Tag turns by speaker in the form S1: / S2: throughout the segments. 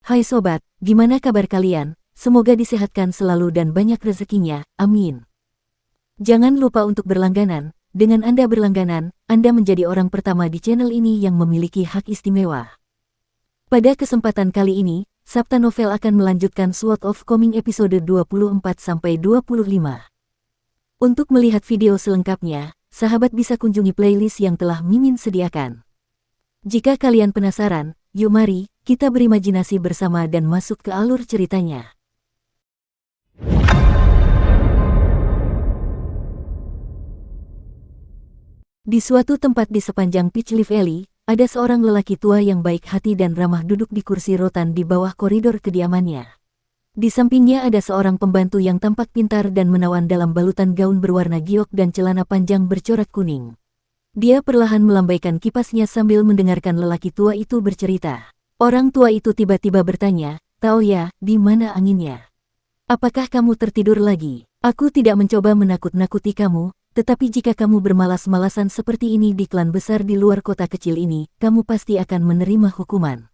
S1: Hai sobat, gimana kabar kalian? Semoga disehatkan selalu dan banyak rezekinya, amin. Jangan lupa untuk berlangganan. Dengan Anda berlangganan, Anda menjadi orang pertama di channel ini yang memiliki hak istimewa. Pada kesempatan kali ini, Sabta Novel akan melanjutkan Sword of Coming episode 24-25. Untuk melihat video selengkapnya, sahabat bisa kunjungi playlist yang telah Mimin sediakan. Jika kalian penasaran, yuk mari kita berimajinasi bersama dan masuk ke alur ceritanya. Di suatu tempat di sepanjang Peachleaf Alley, ada seorang lelaki tua yang baik hati dan ramah duduk di kursi rotan di bawah koridor kediamannya. Di sampingnya ada seorang pembantu yang tampak pintar dan menawan dalam balutan gaun berwarna giok dan celana panjang bercorak kuning. Dia perlahan melambaikan kipasnya sambil mendengarkan lelaki tua itu bercerita. Orang tua itu tiba-tiba bertanya, "Taoya, di mana anginnya? Apakah kamu tertidur lagi? Aku tidak mencoba menakut-nakuti kamu, tetapi jika kamu bermalas-malasan seperti ini di klan besar di luar kota kecil ini, kamu pasti akan menerima hukuman."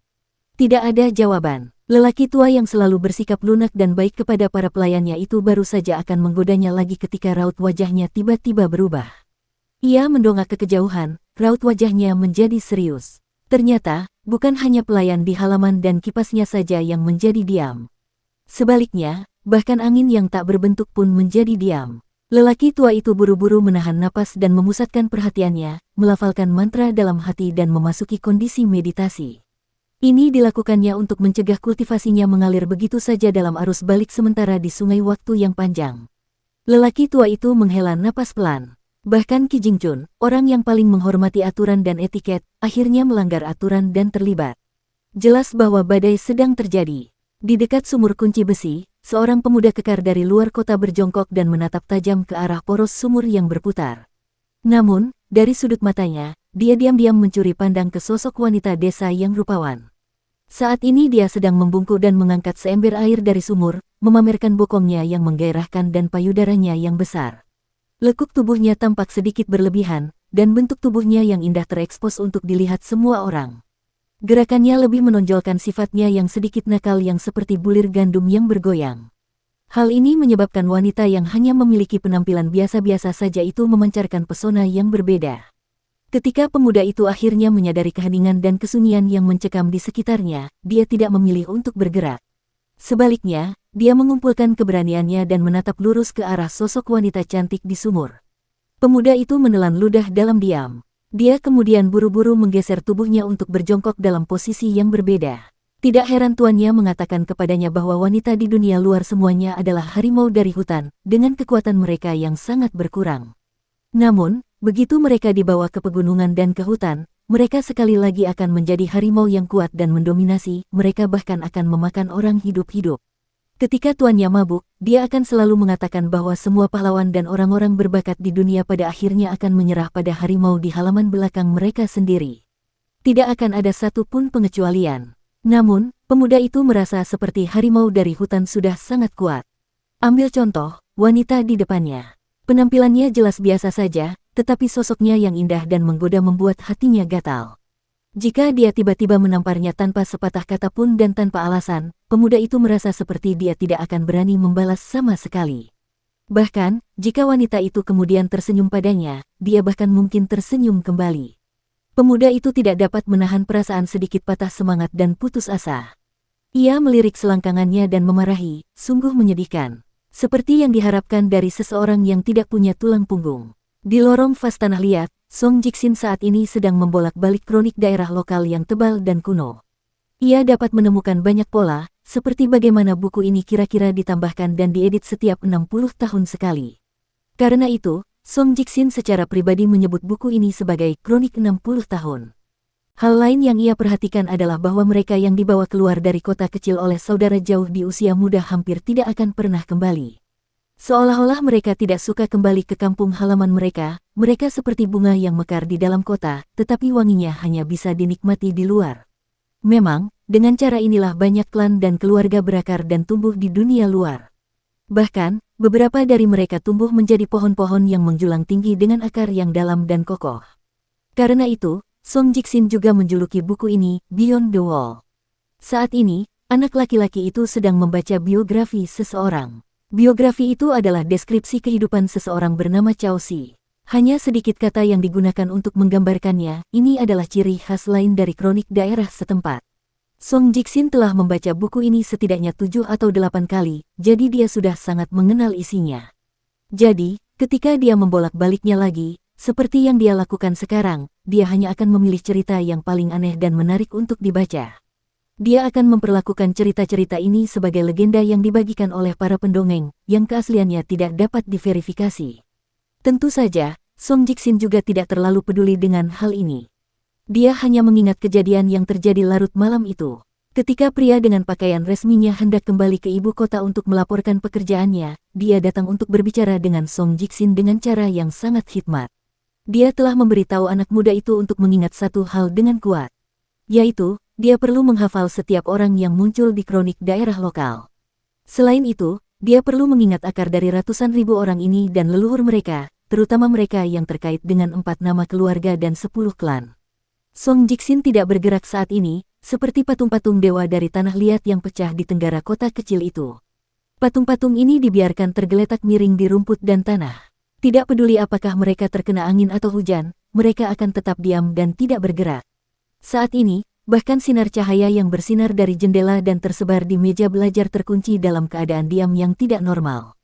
S1: Tidak ada jawaban. Lelaki tua yang selalu bersikap lunak dan baik kepada para pelayannya itu baru saja akan menggodanya lagi ketika raut wajahnya tiba-tiba berubah. Ia mendongak ke kejauhan, raut wajahnya menjadi serius. Ternyata, bukan hanya pelayan di halaman dan kipasnya saja yang menjadi diam. Sebaliknya, bahkan angin yang tak berbentuk pun menjadi diam. Lelaki tua itu buru-buru menahan napas dan memusatkan perhatiannya, melafalkan mantra dalam hati dan memasuki kondisi meditasi. Ini dilakukannya untuk mencegah kultivasinya mengalir begitu saja dalam arus balik sementara di sungai waktu yang panjang. Lelaki tua itu menghela napas pelan. Bahkan Qi Jingchun, orang yang paling menghormati aturan dan etiket, akhirnya melanggar aturan dan terlibat. Jelas bahwa badai sedang terjadi. Di dekat sumur kunci besi, seorang pemuda kekar dari luar kota berjongkok dan menatap tajam ke arah poros sumur yang berputar. Namun, dari sudut matanya, dia diam-diam mencuri pandang ke sosok wanita desa yang rupawan. Saat ini dia sedang membungkuk dan mengangkat seember air dari sumur, memamerkan bokongnya yang menggairahkan dan payudaranya yang besar. Lekuk tubuhnya tampak sedikit berlebihan, dan bentuk tubuhnya yang indah terekspos untuk dilihat semua orang. Gerakannya lebih menonjolkan sifatnya yang sedikit nakal yang seperti bulir gandum yang bergoyang. Hal ini menyebabkan wanita yang hanya memiliki penampilan biasa-biasa saja itu memancarkan pesona yang berbeda. Ketika pemuda itu akhirnya menyadari keheningan dan kesunyian yang mencekam di sekitarnya, dia tidak memilih untuk bergerak. Sebaliknya, dia mengumpulkan keberaniannya dan menatap lurus ke arah sosok wanita cantik di sumur. Pemuda itu menelan ludah dalam diam. Dia kemudian buru-buru menggeser tubuhnya untuk berjongkok dalam posisi yang berbeda. Tidak heran tuannya mengatakan kepadanya bahwa wanita di dunia luar semuanya adalah harimau dari hutan, dengan kekuatan mereka yang sangat berkurang. Namun, begitu mereka dibawa ke pegunungan dan ke hutan, mereka sekali lagi akan menjadi harimau yang kuat dan mendominasi, mereka bahkan akan memakan orang hidup-hidup. Ketika tuannya mabuk, dia akan selalu mengatakan bahwa semua pahlawan dan orang-orang berbakat di dunia pada akhirnya akan menyerah pada harimau di halaman belakang mereka sendiri. Tidak akan ada satupun pengecualian. Namun, pemuda itu merasa seperti harimau dari hutan sudah sangat kuat. Ambil contoh, wanita di depannya. Penampilannya jelas biasa saja, tetapi sosoknya yang indah dan menggoda membuat hatinya gatal. Jika dia tiba-tiba menamparnya tanpa sepatah kata pun dan tanpa alasan, pemuda itu merasa seperti dia tidak akan berani membalas sama sekali. Bahkan, jika wanita itu kemudian tersenyum padanya, dia bahkan mungkin tersenyum kembali. Pemuda itu tidak dapat menahan perasaan sedikit patah semangat dan putus asa. Ia melirik selangkangannya dan memarahi, sungguh menyedihkan. Seperti yang diharapkan dari seseorang yang tidak punya tulang punggung. Di lorong vas tanah liat, Song Jixin saat ini sedang membolak-balik kronik daerah lokal yang tebal dan kuno. Ia dapat menemukan banyak pola, seperti bagaimana buku ini kira-kira ditambahkan dan diedit setiap 60 tahun sekali. Karena itu, Song Jixin secara pribadi menyebut buku ini sebagai kronik 60 tahun. Hal lain yang ia perhatikan adalah bahwa mereka yang dibawa keluar dari kota kecil oleh saudara jauh di usia muda hampir tidak akan pernah kembali. Seolah-olah mereka tidak suka kembali ke kampung halaman mereka seperti bunga yang mekar di dalam kota, tetapi wanginya hanya bisa dinikmati di luar. Memang, dengan cara inilah banyak klan dan keluarga berakar dan tumbuh di dunia luar. Bahkan, beberapa dari mereka tumbuh menjadi pohon-pohon yang menjulang tinggi dengan akar yang dalam dan kokoh. Karena itu, Song Jixin juga menjuluki buku ini Beyond the Wall. Saat ini, Anak laki-laki itu sedang membaca biografi seseorang. Biografi itu adalah deskripsi kehidupan seseorang bernama Cao Si. Hanya sedikit kata yang digunakan untuk menggambarkannya, ini adalah ciri khas lain dari kronik daerah setempat. Song Jixin telah membaca buku ini setidaknya 7 atau 8 kali, jadi dia sudah sangat mengenal isinya. Jadi, ketika dia membolak-baliknya lagi, seperti yang dia lakukan sekarang, dia hanya akan memilih cerita yang paling aneh dan menarik untuk dibaca. Dia akan memperlakukan cerita-cerita ini sebagai legenda yang dibagikan oleh para pendongeng, yang keasliannya tidak dapat diverifikasi. Tentu saja, Song Jixin juga tidak terlalu peduli dengan hal ini. Dia hanya mengingat kejadian yang terjadi larut malam itu. Ketika pria dengan pakaian resminya hendak kembali ke ibu kota untuk melaporkan pekerjaannya, dia datang untuk berbicara dengan Song Jixin dengan cara yang sangat hikmat. Dia telah memberitahu anak muda itu untuk mengingat satu hal dengan kuat, yaitu, dia perlu menghafal setiap orang yang muncul di kronik daerah lokal. Selain itu, dia perlu mengingat akar dari ratusan ribu orang ini dan leluhur mereka, terutama mereka yang terkait dengan 4 nama keluarga dan 10 klan. Song Jixin tidak bergerak saat ini, seperti patung-patung dewa dari tanah liat yang pecah di tenggara kota kecil itu. Patung-patung ini dibiarkan tergeletak miring di rumput dan tanah. Tidak peduli apakah mereka terkena angin atau hujan, mereka akan tetap diam dan tidak bergerak. Saat ini, bahkan sinar cahaya yang bersinar dari jendela dan tersebar di meja belajar terkunci dalam keadaan diam yang tidak normal.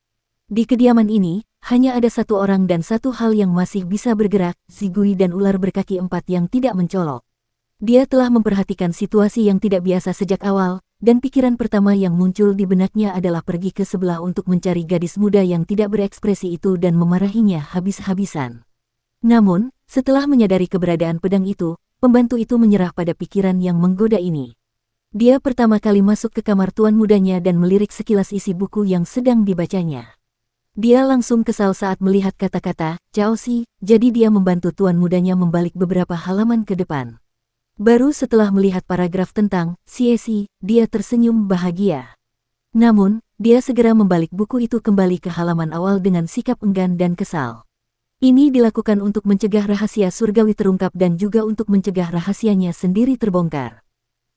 S1: Di kediaman ini, hanya ada satu orang dan satu hal yang masih bisa bergerak, Zigui dan ular berkaki 4 yang tidak mencolok. Dia telah memperhatikan situasi yang tidak biasa sejak awal, dan pikiran pertama yang muncul di benaknya adalah pergi ke sebelah untuk mencari gadis muda yang tidak berekspresi itu dan memarahinya habis-habisan. Namun, setelah menyadari keberadaan pedang itu, pembantu itu menyerah pada pikiran yang menggoda ini. Dia pertama kali masuk ke kamar tuan mudanya dan melirik sekilas isi buku yang sedang dibacanya. Dia langsung kesal saat melihat kata-kata, Cao Si, jadi dia membantu tuan mudanya membalik beberapa halaman ke depan. Baru setelah melihat paragraf tentang Xie Si, dia tersenyum bahagia. Namun, dia segera membalik buku itu kembali ke halaman awal dengan sikap enggan dan kesal. Ini dilakukan untuk mencegah rahasia surgawi terungkap dan juga untuk mencegah rahasianya sendiri terbongkar.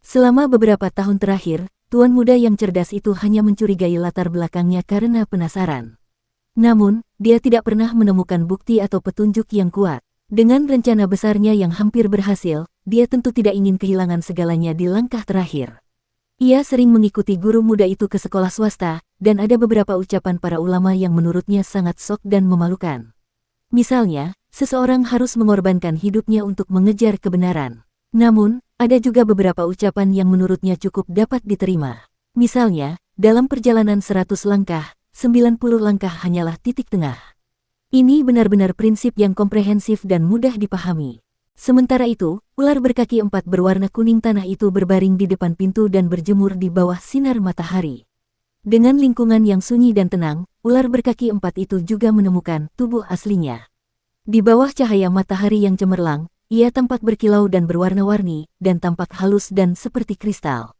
S1: Selama beberapa tahun terakhir, tuan muda yang cerdas itu hanya mencurigai latar belakangnya karena penasaran. Namun, dia tidak pernah menemukan bukti atau petunjuk yang kuat. Dengan rencana besarnya yang hampir berhasil, dia tentu tidak ingin kehilangan segalanya di langkah terakhir. Ia sering mengikuti guru muda itu ke sekolah swasta, dan ada beberapa ucapan para ulama yang menurutnya sangat sok dan memalukan. Misalnya, seseorang harus mengorbankan hidupnya untuk mengejar kebenaran. Namun, ada juga beberapa ucapan yang menurutnya cukup dapat diterima. Misalnya, dalam perjalanan 100 langkah, 90 langkah hanyalah titik tengah. Ini benar-benar prinsip yang komprehensif dan mudah dipahami. Sementara itu, ular berkaki 4 berwarna kuning tanah itu berbaring di depan pintu dan berjemur di bawah sinar matahari. Dengan lingkungan yang sunyi dan tenang, ular berkaki 4 itu juga menemukan tubuh aslinya. Di bawah cahaya matahari yang cemerlang, ia tampak berkilau dan berwarna-warni, dan tampak halus dan seperti kristal.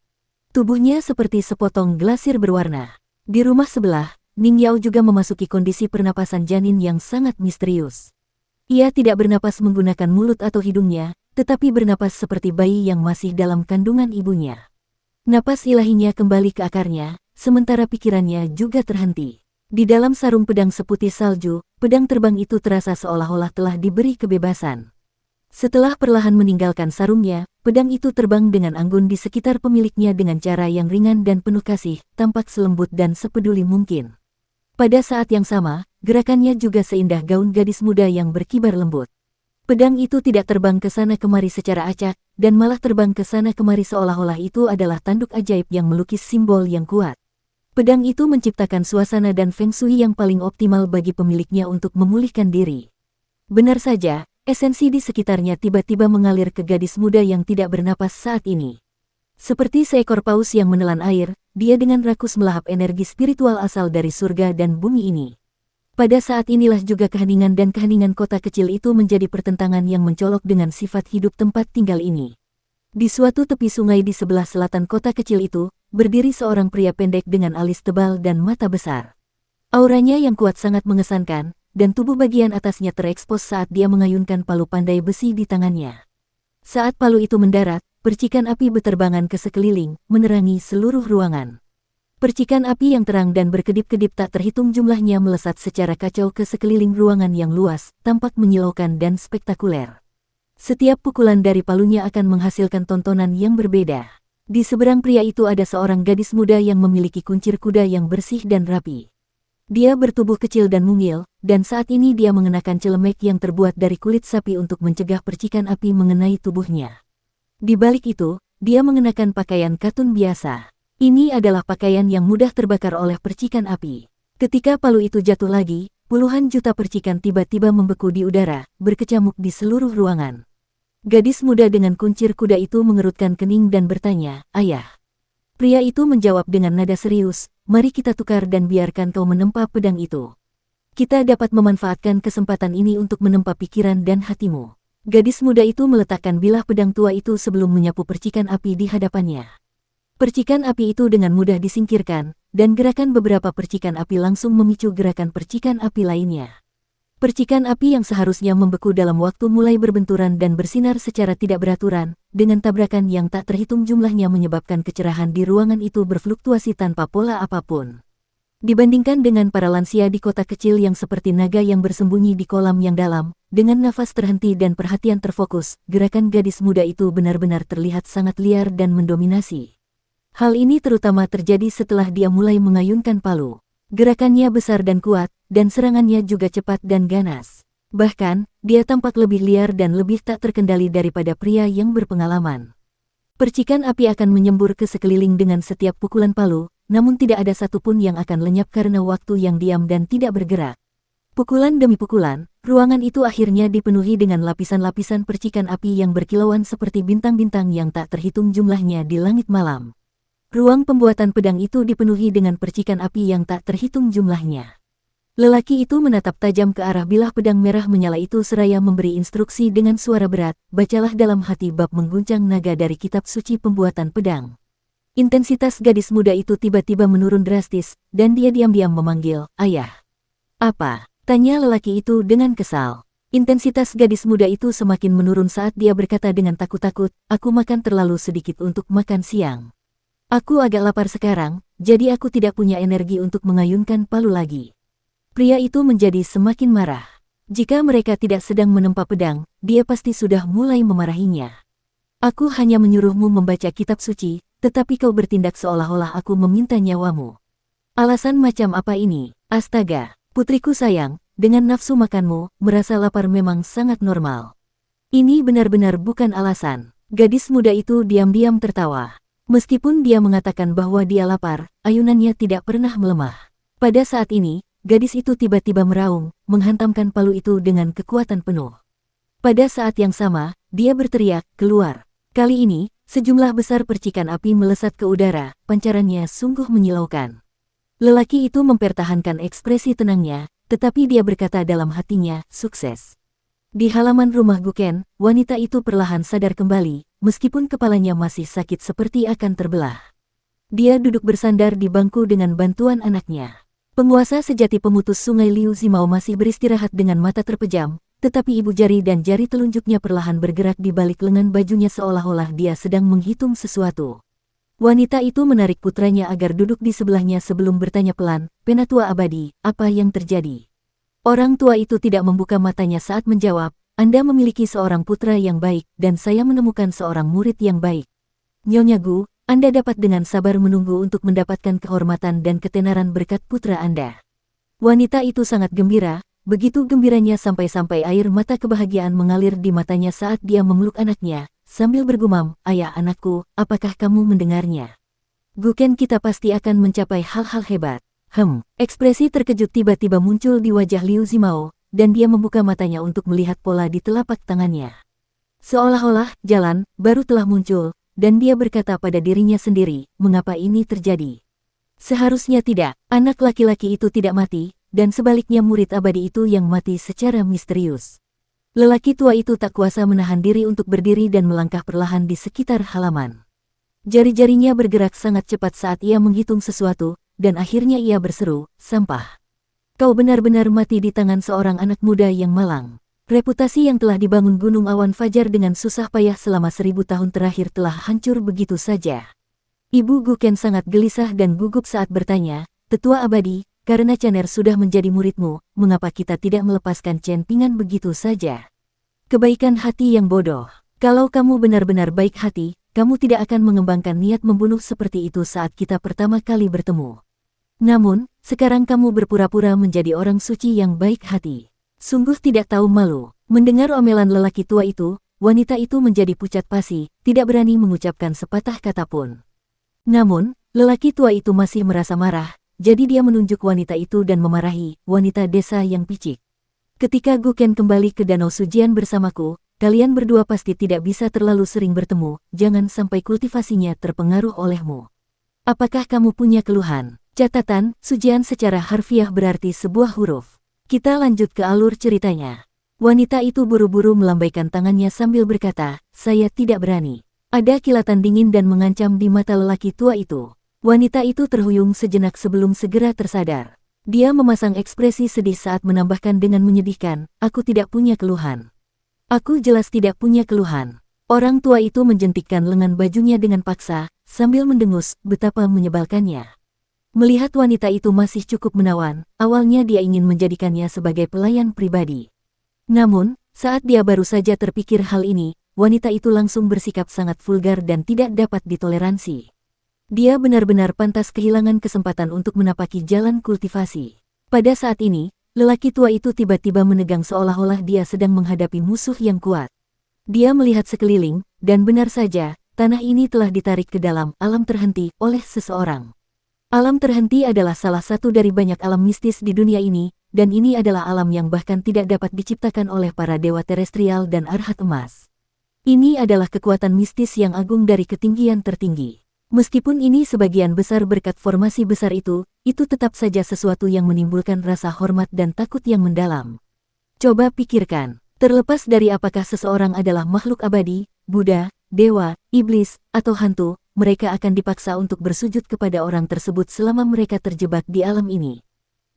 S1: Tubuhnya seperti sepotong glasir berwarna. Di rumah sebelah, Ning Yao juga memasuki kondisi pernapasan janin yang sangat misterius. Ia tidak bernapas menggunakan mulut atau hidungnya, tetapi bernapas seperti bayi yang masih dalam kandungan ibunya. Napas ilahinya kembali ke akarnya, sementara pikirannya juga terhenti. Di dalam sarung pedang seputih salju, pedang terbang itu terasa seolah-olah telah diberi kebebasan. Setelah perlahan meninggalkan sarungnya, pedang itu terbang dengan anggun di sekitar pemiliknya dengan cara yang ringan dan penuh kasih, tampak selembut dan sepeduli mungkin. Pada saat yang sama, gerakannya juga seindah gaun gadis muda yang berkibar lembut. Pedang itu tidak terbang ke sana kemari secara acak, dan malah terbang ke sana kemari seolah-olah itu adalah tanduk ajaib yang melukis simbol yang kuat. Pedang itu menciptakan suasana dan feng shui yang paling optimal bagi pemiliknya untuk memulihkan diri. Benar saja, esensi di sekitarnya tiba-tiba mengalir ke gadis muda yang tidak bernapas saat ini. Seperti seekor paus yang menelan air, dia dengan rakus melahap energi spiritual asal dari surga dan bumi ini. Pada saat inilah juga keheningan dan keheningan kota kecil itu menjadi pertentangan yang mencolok dengan sifat hidup tempat tinggal ini. Di suatu tepi sungai di sebelah selatan kota kecil itu, berdiri seorang pria pendek dengan alis tebal dan mata besar. Auranya yang kuat sangat mengesankan, dan tubuh bagian atasnya terekspos saat dia mengayunkan palu pandai besi di tangannya. Saat palu itu mendarat, percikan api beterbangan ke sekeliling, menerangi seluruh ruangan. Percikan api yang terang dan berkedip-kedip tak terhitung jumlahnya melesat secara kacau ke sekeliling ruangan yang luas, tampak menyilaukan dan spektakuler. Setiap pukulan dari palunya akan menghasilkan tontonan yang berbeda. Di seberang pria itu ada seorang gadis muda yang memiliki kuncir kuda yang bersih dan rapi. Dia bertubuh kecil dan mungil, dan saat ini dia mengenakan celemek yang terbuat dari kulit sapi untuk mencegah percikan api mengenai tubuhnya. Di balik itu, dia mengenakan pakaian katun biasa. Ini adalah pakaian yang mudah terbakar oleh percikan api. Ketika palu itu jatuh lagi, puluhan juta percikan tiba-tiba membeku di udara, berkecamuk di seluruh ruangan. Gadis muda dengan kuncir kuda itu mengerutkan kening dan bertanya, "Ayah." Pria itu menjawab dengan nada serius, "Mari kita tukar dan biarkan kau menempa pedang itu. Kita dapat memanfaatkan kesempatan ini untuk menempa pikiran dan hatimu." Gadis muda itu meletakkan bilah pedang tua itu sebelum menyapu percikan api di hadapannya. Percikan api itu dengan mudah disingkirkan, dan gerakan beberapa percikan api langsung memicu gerakan percikan api lainnya. Percikan api yang seharusnya membeku dalam waktu mulai berbenturan dan bersinar secara tidak beraturan, dengan tabrakan yang tak terhitung jumlahnya menyebabkan kecerahan di ruangan itu berfluktuasi tanpa pola apapun. Dibandingkan dengan para lansia di kota kecil yang seperti naga yang bersembunyi di kolam yang dalam, dengan nafas terhenti dan perhatian terfokus, gerakan gadis muda itu benar-benar terlihat sangat liar dan mendominasi. Hal ini terutama terjadi setelah dia mulai mengayunkan palu. Gerakannya besar dan kuat, dan serangannya juga cepat dan ganas. Bahkan, dia tampak lebih liar dan lebih tak terkendali daripada pria yang berpengalaman. Percikan api akan menyembur ke sekeliling dengan setiap pukulan palu, namun tidak ada satupun yang akan lenyap karena waktu yang diam dan tidak bergerak. Pukulan demi pukulan, ruangan itu akhirnya dipenuhi dengan lapisan-lapisan percikan api yang berkilauan seperti bintang-bintang yang tak terhitung jumlahnya di langit malam. Ruang pembuatan pedang itu dipenuhi dengan percikan api yang tak terhitung jumlahnya. Lelaki itu menatap tajam ke arah bilah pedang merah menyala itu seraya memberi instruksi dengan suara berat, "Bacalah dalam hati bab mengguncang naga dari kitab suci pembuatan pedang." Intensitas gadis muda itu tiba-tiba menurun drastis, dan dia diam-diam memanggil, "Ayah." "Apa?" tanya lelaki itu dengan kesal. Intensitas gadis muda itu semakin menurun saat dia berkata dengan takut-takut, "Aku makan terlalu sedikit untuk makan siang. Aku agak lapar sekarang, jadi aku tidak punya energi untuk mengayunkan palu lagi." Pria itu menjadi semakin marah. Jika mereka tidak sedang menempa pedang, dia pasti sudah mulai memarahinya. "Aku hanya menyuruhmu membaca kitab suci, tetapi kau bertindak seolah-olah aku meminta nyawamu. Alasan macam apa ini? Astaga, putriku sayang, dengan nafsu makanmu, merasa lapar memang sangat normal. Ini benar-benar bukan alasan." Gadis muda itu diam-diam tertawa. Meskipun dia mengatakan bahwa dia lapar, ayunannya tidak pernah melemah. Pada saat ini, gadis itu tiba-tiba meraung, menghantamkan palu itu dengan kekuatan penuh. Pada saat yang sama, dia berteriak, "Keluar!" Kali ini, sejumlah besar percikan api melesat ke udara, pancarannya sungguh menyilaukan. Lelaki itu mempertahankan ekspresi tenangnya, tetapi dia berkata dalam hatinya, "Sukses." Di halaman rumah Guken, wanita itu perlahan sadar kembali, meskipun kepalanya masih sakit seperti akan terbelah. Dia duduk bersandar di bangku dengan bantuan anaknya. Penguasa sejati pemutus sungai Liu Zimao masih beristirahat dengan mata terpejam, tetapi ibu jari dan jari telunjuknya perlahan bergerak di balik lengan bajunya seolah-olah dia sedang menghitung sesuatu. Wanita itu menarik putranya agar duduk di sebelahnya sebelum bertanya pelan, "Penatua abadi, apa yang terjadi?" Orang tua itu tidak membuka matanya saat menjawab, "Anda memiliki seorang putra yang baik, dan saya menemukan seorang murid yang baik. Nyonya Gu, Anda dapat dengan sabar menunggu untuk mendapatkan kehormatan dan ketenaran berkat putra Anda." Wanita itu sangat gembira, begitu gembiranya sampai-sampai air mata kebahagiaan mengalir di matanya saat dia memeluk anaknya, sambil bergumam, "Ayah anakku, apakah kamu mendengarnya? Guken kita pasti akan mencapai hal-hal hebat." Ekspresi terkejut tiba-tiba muncul di wajah Liu Zimao, dan dia membuka matanya untuk melihat pola di telapak tangannya. Seolah-olah jalan baru telah muncul, dan dia berkata pada dirinya sendiri, "Mengapa ini terjadi? Seharusnya tidak, anak laki-laki itu tidak mati, dan sebaliknya murid abadi itu yang mati secara misterius." Lelaki tua itu tak kuasa menahan diri untuk berdiri dan melangkah perlahan di sekitar halaman. Jari-jarinya bergerak sangat cepat saat ia menghitung sesuatu, dan akhirnya ia berseru, "Sampah. Kau benar-benar mati di tangan seorang anak muda yang malang." Reputasi yang telah dibangun Gunung Awan Fajar dengan susah payah selama 1000 tahun terakhir telah hancur begitu saja. Ibu Guken sangat gelisah dan gugup saat bertanya, "Tetua abadi, karena Chaner sudah menjadi muridmu, mengapa kita tidak melepaskan Chen Pingan begitu saja?" Kebaikan hati yang bodoh. Kalau kamu benar-benar baik hati, kamu tidak akan mengembangkan niat membunuh seperti itu saat kita pertama kali bertemu. Namun, sekarang kamu berpura-pura menjadi orang suci yang baik hati. Sungguh tidak tahu malu. Mendengar omelan lelaki tua itu, wanita itu menjadi pucat pasi, tidak berani mengucapkan sepatah kata pun. Namun, lelaki tua itu masih merasa marah, jadi dia menunjuk wanita itu dan memarahi wanita desa yang picik. "Ketika Guken kembali ke Danau Sujian bersamaku, kalian berdua pasti tidak bisa terlalu sering bertemu, jangan sampai kultivasinya terpengaruh olehmu. Apakah kamu punya keluhan?" Catatan, Sujian secara harfiah berarti sebuah huruf. Kita lanjut ke alur ceritanya. Wanita itu buru-buru melambaikan tangannya sambil berkata, "Saya tidak berani." Ada kilatan dingin dan mengancam di mata lelaki tua itu. Wanita itu terhuyung sejenak sebelum segera tersadar. Dia memasang ekspresi sedih saat menambahkan dengan menyedihkan, "Aku tidak punya keluhan. Aku jelas tidak punya keluhan." Orang tua itu menjentikkan lengan bajunya dengan paksa, sambil mendengus, betapa menyebalkannya. Melihat wanita itu masih cukup menawan, awalnya dia ingin menjadikannya sebagai pelayan pribadi. Namun, saat dia baru saja terpikir hal ini, wanita itu langsung bersikap sangat vulgar dan tidak dapat ditoleransi. Dia benar-benar pantas kehilangan kesempatan untuk menapaki jalan kultivasi. Pada saat ini, lelaki tua itu tiba-tiba menegang seolah-olah dia sedang menghadapi musuh yang kuat. Dia melihat sekeliling, dan benar saja, tanah ini telah ditarik ke dalam alam terhenti oleh seseorang. Alam terhenti adalah salah satu dari banyak alam mistis di dunia ini, dan ini adalah alam yang bahkan tidak dapat diciptakan oleh para dewa terestrial dan arhat emas. Ini adalah kekuatan mistis yang agung dari ketinggian tertinggi. Meskipun ini sebagian besar berkat formasi besar itu tetap saja sesuatu yang menimbulkan rasa hormat dan takut yang mendalam. Coba pikirkan, terlepas dari apakah seseorang adalah makhluk abadi, Buddha, dewa, iblis, atau hantu, mereka akan dipaksa untuk bersujud kepada orang tersebut selama mereka terjebak di alam ini.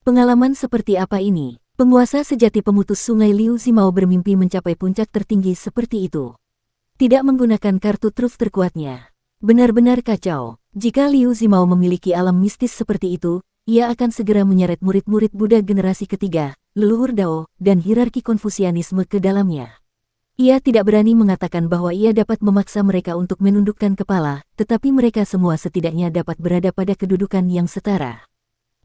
S1: Pengalaman seperti apa ini? Penguasa sejati pemutus sungai Liu Zimao bermimpi mencapai puncak tertinggi seperti itu. Tidak menggunakan kartu truf terkuatnya. Benar-benar kacau. Jika Liu Zimao memiliki alam mistis seperti itu, ia akan segera menyeret murid-murid Buddha generasi ketiga, leluhur Dao, dan hierarki Konfusianisme ke dalamnya. Ia tidak berani mengatakan bahwa ia dapat memaksa mereka untuk menundukkan kepala, tetapi mereka semua setidaknya dapat berada pada kedudukan yang setara.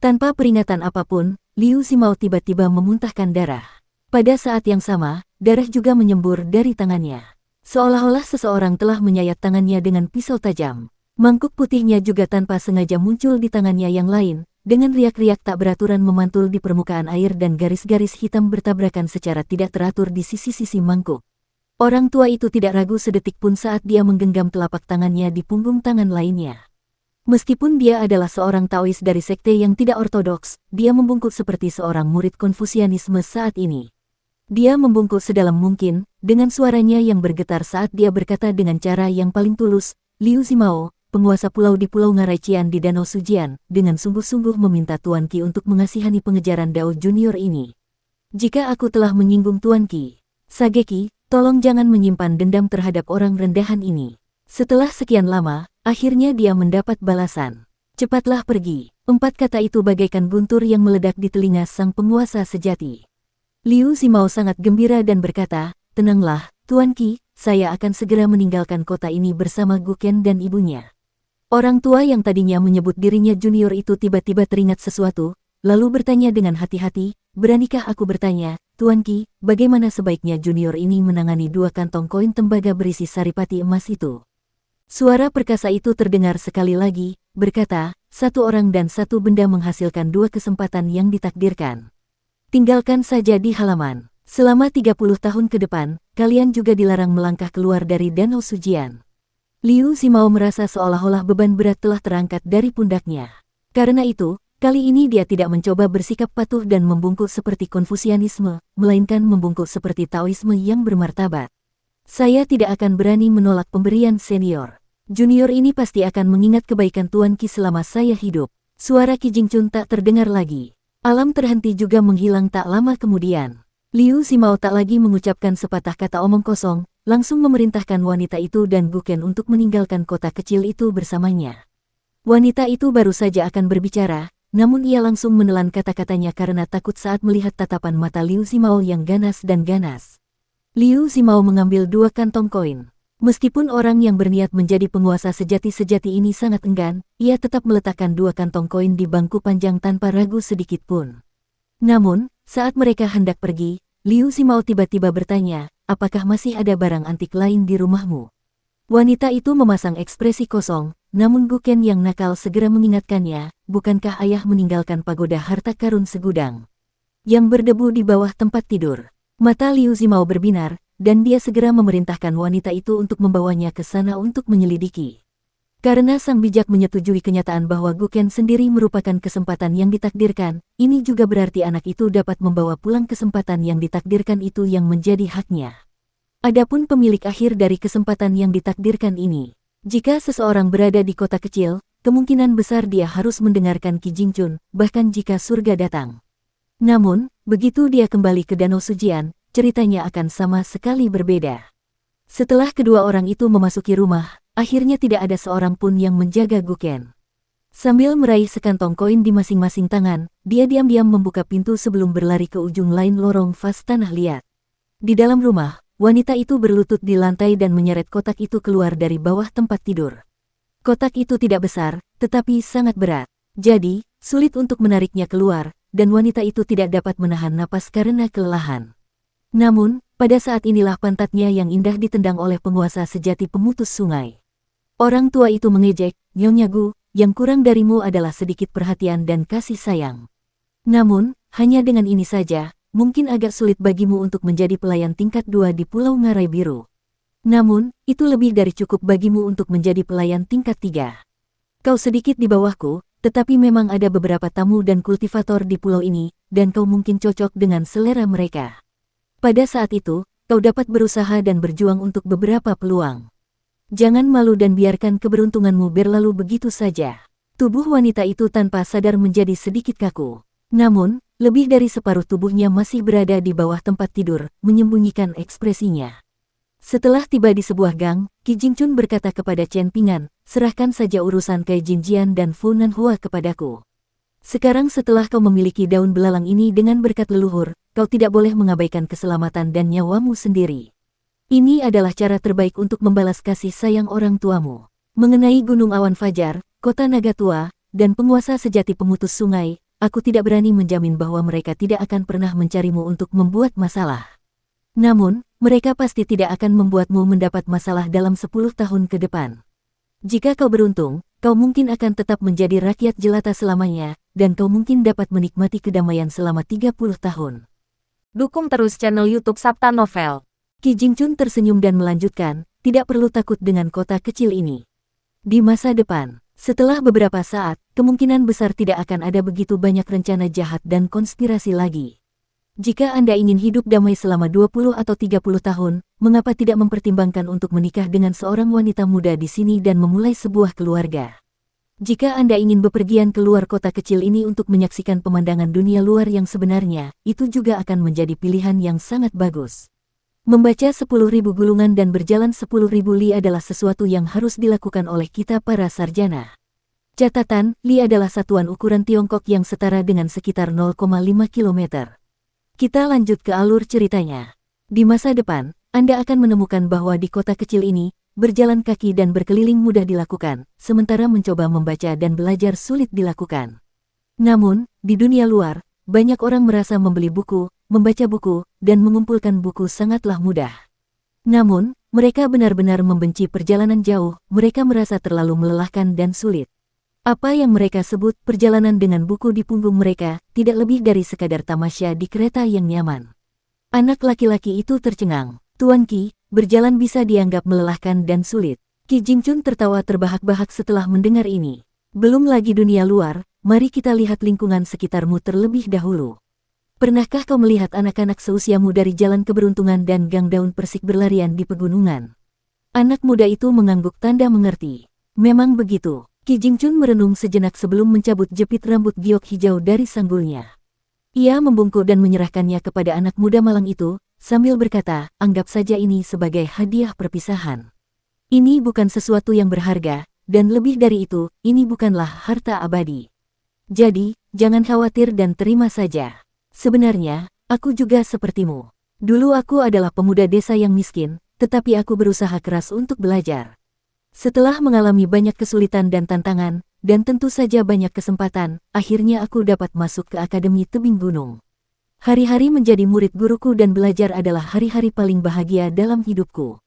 S1: Tanpa peringatan apapun, Liu Zimao tiba-tiba memuntahkan darah. Pada saat yang sama, darah juga menyembur dari tangannya. Seolah-olah seseorang telah menyayat tangannya dengan pisau tajam. Mangkuk putihnya juga tanpa sengaja muncul di tangannya yang lain, dengan riak-riak tak beraturan memantul di permukaan air dan garis-garis hitam bertabrakan secara tidak teratur di sisi-sisi mangkuk. Orang tua itu tidak ragu sedetik pun saat dia menggenggam telapak tangannya di punggung tangan lainnya. Meskipun dia adalah seorang Taois dari sekte yang tidak ortodoks, dia membungkuk seperti seorang murid Konfusianisme saat ini. Dia membungkuk sedalam mungkin, dengan suaranya yang bergetar saat dia berkata dengan cara yang paling tulus, "Liu Zimao, penguasa pulau di Pulau Ngaraician di Danau Sujian, dengan sungguh-sungguh meminta Tuan Qi untuk mengasihani pengejaran Dao Junior ini. Jika aku telah menyinggung Tuan Qi, Sageki, tolong jangan menyimpan dendam terhadap orang rendahan ini." Setelah sekian lama, akhirnya dia mendapat balasan. "Cepatlah pergi." 4 kata itu bagaikan guntur yang meledak di telinga sang penguasa sejati. Liu Zimao sangat gembira dan berkata, "Tenanglah, Tuan Qi, saya akan segera meninggalkan kota ini bersama Guken dan ibunya." Orang tua yang tadinya menyebut dirinya junior itu tiba-tiba teringat sesuatu, lalu bertanya dengan hati-hati, "Beranikah aku bertanya, Tuan Qi, bagaimana sebaiknya junior ini menangani 2 kantong koin tembaga berisi saripati emas itu?" Suara perkasa itu terdengar sekali lagi, berkata, "1 orang dan 1 benda menghasilkan 2 kesempatan yang ditakdirkan. Tinggalkan saja di halaman. Selama 30 tahun ke depan, kalian juga dilarang melangkah keluar dari Danau Sujian." Liu Zimao merasa seolah-olah beban berat telah terangkat dari pundaknya. Karena itu, kali ini dia tidak mencoba bersikap patuh dan membungkuk seperti Konfusianisme, melainkan membungkuk seperti Taoisme yang bermartabat. "Saya tidak akan berani menolak pemberian senior. Junior ini pasti akan mengingat kebaikan Tuan Qi selama saya hidup." Suara Qi Jingchun tak terdengar lagi. Alam terhenti juga menghilang tak lama kemudian. Liu Zimao tak lagi mengucapkan sepatah kata omong kosong, langsung memerintahkan wanita itu dan Guken untuk meninggalkan kota kecil itu bersamanya. Wanita itu baru saja akan berbicara, namun ia langsung menelan kata-katanya karena takut saat melihat tatapan mata Liu Zimao yang ganas dan ganas. Liu Zimao mengambil 2 kantong koin. Meskipun orang yang berniat menjadi penguasa sejati-sejati ini sangat enggan, ia tetap meletakkan 2 kantong koin di bangku panjang tanpa ragu sedikit pun. Namun, saat mereka hendak pergi, Liu Zimao tiba-tiba bertanya, apakah masih ada barang antik lain di rumahmu? Wanita itu memasang ekspresi kosong, namun Guken yang nakal segera mengingatkannya, bukankah ayah meninggalkan pagoda harta karun segudang yang berdebu di bawah tempat tidur? Mata Liu Zimao berbinar, dan dia segera memerintahkan wanita itu untuk membawanya ke sana untuk menyelidiki. Karena sang bijak menyetujui kenyataan bahwa Guken sendiri merupakan kesempatan yang ditakdirkan, ini juga berarti anak itu dapat membawa pulang kesempatan yang ditakdirkan itu yang menjadi haknya. Adapun pemilik akhir dari kesempatan yang ditakdirkan ini, jika seseorang berada di kota kecil, kemungkinan besar dia harus mendengarkan Qi Jingchun, bahkan jika surga datang. Namun, begitu dia kembali ke Danau Sujian, ceritanya akan sama sekali berbeda. Setelah kedua orang itu memasuki rumah, akhirnya tidak ada seorang pun yang menjaga Guken. Sambil meraih sekantong koin di masing-masing tangan, dia diam-diam membuka pintu sebelum berlari ke ujung lain lorong vas tanah liat. Di dalam rumah, wanita itu berlutut di lantai dan menyeret kotak itu keluar dari bawah tempat tidur. Kotak itu tidak besar, tetapi sangat berat. Jadi, sulit untuk menariknya keluar, dan wanita itu tidak dapat menahan napas karena kelelahan. Namun, pada saat inilah pantatnya yang indah ditendang oleh penguasa sejati pemutus sungai. Orang tua itu mengejek, "Nyonya Gu, yang kurang darimu adalah sedikit perhatian dan kasih sayang. Namun, hanya dengan ini saja, mungkin agak sulit bagimu untuk menjadi pelayan tingkat 2 di Pulau Ngarai Biru. Namun, itu lebih dari cukup bagimu untuk menjadi pelayan tingkat 3. Kau sedikit di bawahku, tetapi memang ada beberapa tamu dan kultivator di pulau ini, dan kau mungkin cocok dengan selera mereka. Pada saat itu, kau dapat berusaha dan berjuang untuk beberapa peluang. Jangan malu dan biarkan keberuntunganmu berlalu begitu saja." Tubuh wanita itu tanpa sadar menjadi sedikit kaku. Namun, lebih dari separuh tubuhnya masih berada di bawah tempat tidur, menyembunyikan ekspresinya. Setelah tiba di sebuah gang, Qi Jingchun berkata kepada Chen Pingan, "Serahkan saja urusan Kai Jinjian dan Fu Nanhua kepadaku. Sekarang setelah kau memiliki daun belalang ini dengan berkat leluhur, kau tidak boleh mengabaikan keselamatan dan nyawamu sendiri. Ini adalah cara terbaik untuk membalas kasih sayang orang tuamu." Mengenai Gunung Awan Fajar, kota naga tua, dan penguasa sejati pemutus sungai, aku tidak berani menjamin bahwa mereka tidak akan pernah mencarimu untuk membuat masalah. Namun, mereka pasti tidak akan membuatmu mendapat masalah dalam 10 tahun ke depan. Jika kau beruntung, kau mungkin akan tetap menjadi rakyat jelata selamanya, dan kau mungkin dapat menikmati kedamaian selama 30 tahun.
S2: Dukung terus channel YouTube Sabta Novel.
S1: Qi Jingchun tersenyum dan melanjutkan, tidak perlu takut dengan kota kecil ini. Di masa depan, setelah beberapa saat, kemungkinan besar tidak akan ada begitu banyak rencana jahat dan konspirasi lagi. Jika Anda ingin hidup damai selama 20 atau 30 tahun, mengapa tidak mempertimbangkan untuk menikah dengan seorang wanita muda di sini dan memulai sebuah keluarga? Jika Anda ingin bepergian keluar kota kecil ini untuk menyaksikan pemandangan dunia luar yang sebenarnya, itu juga akan menjadi pilihan yang sangat bagus. Membaca 10.000 gulungan dan berjalan 10.000 li adalah sesuatu yang harus dilakukan oleh kita para sarjana. Catatan, li adalah satuan ukuran Tiongkok yang setara dengan sekitar 0,5 km. Kita lanjut ke alur ceritanya. Di masa depan, Anda akan menemukan bahwa di kota kecil ini, berjalan kaki dan berkeliling mudah dilakukan, sementara mencoba membaca dan belajar sulit dilakukan. Namun, di dunia luar, banyak orang merasa membeli buku, membaca buku, dan mengumpulkan buku sangatlah mudah. Namun, mereka benar-benar membenci perjalanan jauh, mereka merasa terlalu melelahkan dan sulit. Apa yang mereka sebut perjalanan dengan buku di punggung mereka, tidak lebih dari sekadar tamasya di kereta yang nyaman. Anak laki-laki itu tercengang. "Tuan Qi, berjalan bisa dianggap melelahkan dan sulit." Qi Jingchun tertawa terbahak-bahak setelah mendengar ini. "Belum lagi dunia luar, mari kita lihat lingkungan sekitarmu terlebih dahulu. Pernahkah kau melihat anak-anak seusiamu dari jalan keberuntungan dan gang daun persik berlarian di pegunungan?" Anak muda itu mengangguk tanda mengerti. Memang begitu. Qi Jingchun merenung sejenak sebelum mencabut jepit rambut giok hijau dari sanggulnya. Ia membungkuk dan menyerahkannya kepada anak muda malang itu, sambil berkata, anggap saja ini sebagai hadiah perpisahan. Ini bukan sesuatu yang berharga, dan lebih dari itu, ini bukanlah harta abadi. Jadi, jangan khawatir dan terima saja. Sebenarnya, aku juga sepertimu. Dulu aku adalah pemuda desa yang miskin, tetapi aku berusaha keras untuk belajar. Setelah mengalami banyak kesulitan dan tantangan, dan tentu saja banyak kesempatan, akhirnya aku dapat masuk ke Akademi Tebing Gunung. Hari-hari menjadi murid guruku dan belajar adalah hari-hari paling bahagia dalam hidupku.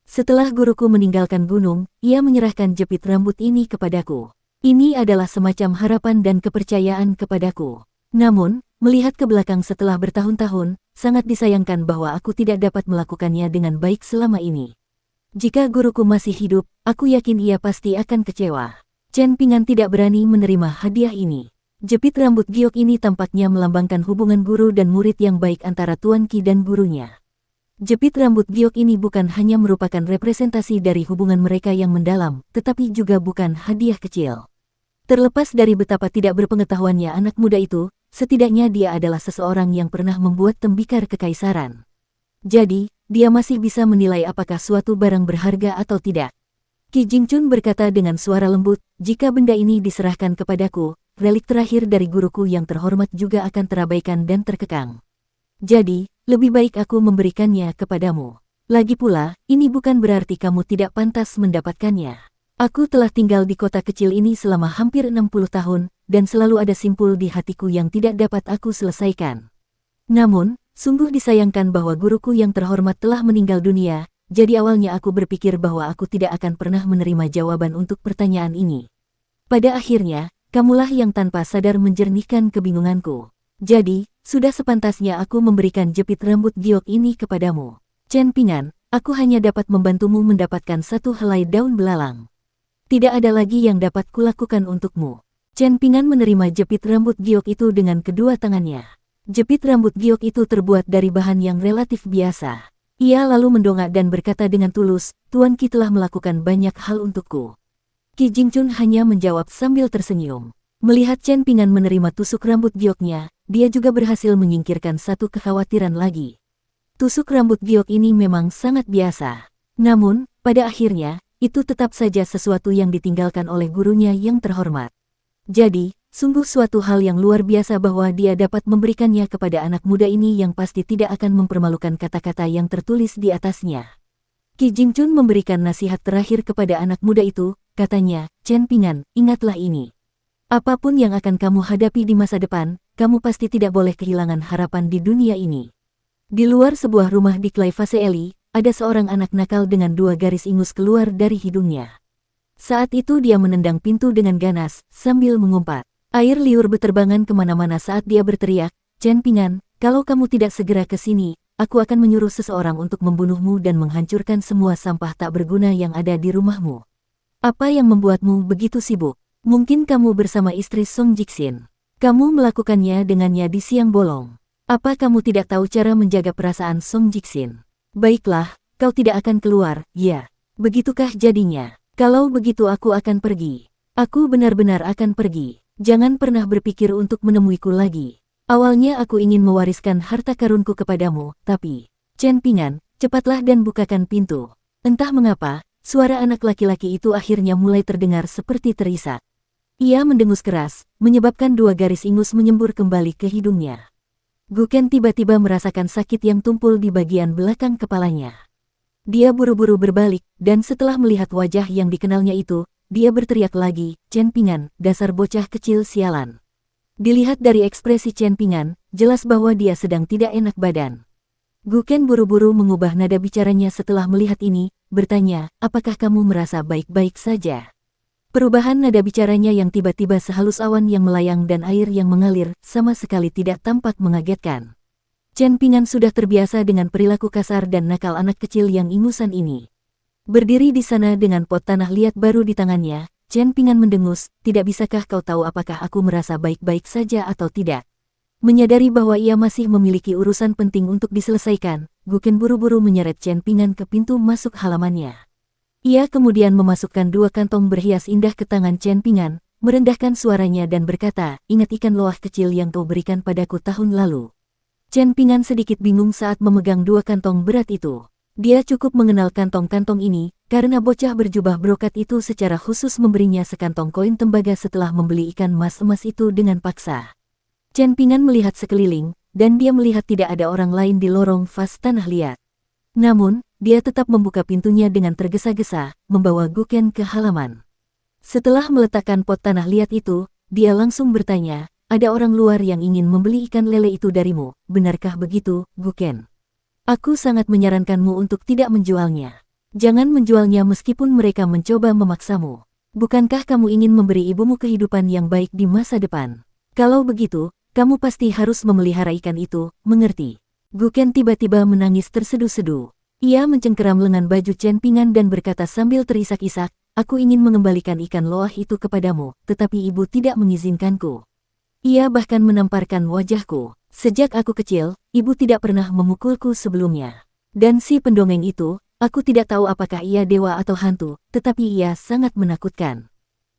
S1: Setelah guruku meninggalkan gunung, ia menyerahkan jepit rambut ini kepadaku. Ini adalah semacam harapan dan kepercayaan kepadaku. Namun, melihat ke belakang setelah bertahun-tahun, sangat disayangkan bahwa aku tidak dapat melakukannya dengan baik selama ini. Jika guruku masih hidup, aku yakin ia pasti akan kecewa. Chen Ping'an tidak berani menerima hadiah ini. Jepit rambut giok ini tampaknya melambangkan hubungan guru dan murid yang baik antara Tuan Qi dan gurunya. Jepit rambut giok ini bukan hanya merupakan representasi dari hubungan mereka yang mendalam, tetapi juga bukan hadiah kecil. Terlepas dari betapa tidak berpengetahuannya anak muda itu, setidaknya dia adalah seseorang yang pernah membuat tembikar kekaisaran. Jadi, dia masih bisa menilai apakah suatu barang berharga atau tidak. Qi Jingchun berkata dengan suara lembut, jika benda ini diserahkan kepadaku, relik terakhir dari guruku yang terhormat juga akan terabaikan dan terkekang. Jadi, lebih baik aku memberikannya kepadamu. Lagi pula, ini bukan berarti kamu tidak pantas mendapatkannya. Aku telah tinggal di kota kecil ini selama hampir 60 tahun, dan selalu ada simpul di hatiku yang tidak dapat aku selesaikan. Namun, sungguh disayangkan bahwa guruku yang terhormat telah meninggal dunia, jadi awalnya aku berpikir bahwa aku tidak akan pernah menerima jawaban untuk pertanyaan ini. Pada akhirnya, kamulah yang tanpa sadar menjernihkan kebingunganku. Jadi, sudah sepantasnya aku memberikan jepit rambut giok ini kepadamu. Chen Ping'an, aku hanya dapat membantumu mendapatkan satu helai daun belalang. Tidak ada lagi yang dapat kulakukan untukmu. Chen Ping'an menerima jepit rambut giok itu dengan kedua tangannya. Jepit rambut giok itu terbuat dari bahan yang relatif biasa. Ia lalu mendongak dan berkata dengan tulus, Tuan Qi telah melakukan banyak hal untukku. Qi Jingchun hanya menjawab sambil tersenyum. Melihat Chen Ping'an menerima tusuk rambut gioknya, dia juga berhasil menyingkirkan satu kekhawatiran lagi. Tusuk rambut giok ini memang sangat biasa. Namun, pada akhirnya, itu tetap saja sesuatu yang ditinggalkan oleh gurunya yang terhormat. Jadi, sungguh suatu hal yang luar biasa bahwa dia dapat memberikannya kepada anak muda ini yang pasti tidak akan mempermalukan kata-kata yang tertulis di atasnya. Qi Jingchun memberikan nasihat terakhir kepada anak muda itu, katanya, Chen Ping'an, ingatlah ini. Apapun yang akan kamu hadapi di masa depan, kamu pasti tidak boleh kehilangan harapan di dunia ini. Di luar sebuah rumah di Clay Vase Eli, ada seorang anak nakal dengan 2 garis ingus keluar dari hidungnya. Saat itu dia menendang pintu dengan ganas, sambil mengumpat. Air liur berterbangan kemana-mana saat dia berteriak, Chen Ping'an, kalau kamu tidak segera ke sini, aku akan menyuruh seseorang untuk membunuhmu dan menghancurkan semua sampah tak berguna yang ada di rumahmu. Apa yang membuatmu begitu sibuk? Mungkin kamu bersama istri Song Jixin. Kamu melakukannya dengannya di siang bolong. Apa kamu tidak tahu cara menjaga perasaan Song Jixin? Baiklah, kau tidak akan keluar, ya. Begitukah jadinya? Kalau begitu aku akan pergi. Aku benar-benar akan pergi. Jangan pernah berpikir untuk menemuiku lagi. Awalnya aku ingin mewariskan harta karunku kepadamu, tapi... Chen Ping'an, cepatlah dan bukakan pintu. Entah mengapa, suara anak laki-laki itu akhirnya mulai terdengar seperti terisak. Ia mendengus keras, menyebabkan 2 garis ingus menyembur kembali ke hidungnya. Guken tiba-tiba merasakan sakit yang tumpul di bagian belakang kepalanya. Dia buru-buru berbalik, dan setelah melihat wajah yang dikenalnya itu, dia berteriak lagi, Chen Ping'an, dasar bocah kecil sialan. Dilihat dari ekspresi Chen Ping'an, jelas bahwa dia sedang tidak enak badan. Guken buru-buru mengubah nada bicaranya setelah melihat ini, bertanya, apakah kamu merasa baik-baik saja? Perubahan nada bicaranya yang tiba-tiba sehalus awan yang melayang dan air yang mengalir, sama sekali tidak tampak mengagetkan. Chen Ping'an sudah terbiasa dengan perilaku kasar dan nakal anak kecil yang ingusan ini. Berdiri di sana dengan pot tanah liat baru di tangannya, Chen Ping'an mendengus, tidak bisakah kau tahu apakah aku merasa baik-baik saja atau tidak? Menyadari bahwa ia masih memiliki urusan penting untuk diselesaikan, Guken buru-buru menyeret Chen Ping'an ke pintu masuk halamannya. Ia kemudian memasukkan 2 kantong berhias indah ke tangan Chen Ping'an, merendahkan suaranya dan berkata, "Ingat ikan loah kecil yang kau berikan padaku tahun lalu?" Chen Pingan sedikit bingung saat memegang dua kantong berat itu. Dia cukup mengenal kantong-kantong ini, karena bocah berjubah brokat itu secara khusus memberinya sekantong koin tembaga setelah membeli ikan mas emas itu dengan paksa. Chen Pingan melihat sekeliling, dan dia melihat tidak ada orang lain di lorong vas tanah liat. Namun, dia tetap membuka pintunya dengan tergesa-gesa, membawa Guken ke halaman. Setelah meletakkan pot tanah liat itu, dia langsung bertanya, "Ada orang luar yang ingin membeli ikan lele itu darimu, benarkah begitu, Guken? Aku sangat menyarankanmu untuk tidak menjualnya. Jangan menjualnya meskipun mereka mencoba memaksamu. Bukankah kamu ingin memberi ibumu kehidupan yang baik di masa depan? Kalau begitu, kamu pasti harus memelihara ikan itu, mengerti?" Guken tiba-tiba menangis terseduh-seduh. Ia mencengkeram lengan baju Chen Pingan dan berkata sambil terisak-isak, "Aku ingin mengembalikan ikan loah itu kepadamu, tetapi ibu tidak mengizinkanku. Ia bahkan menamparkan wajahku. Sejak aku kecil, ibu tidak pernah memukulku sebelumnya. Dan si pendongeng itu, aku tidak tahu apakah ia dewa atau hantu, tetapi ia sangat menakutkan.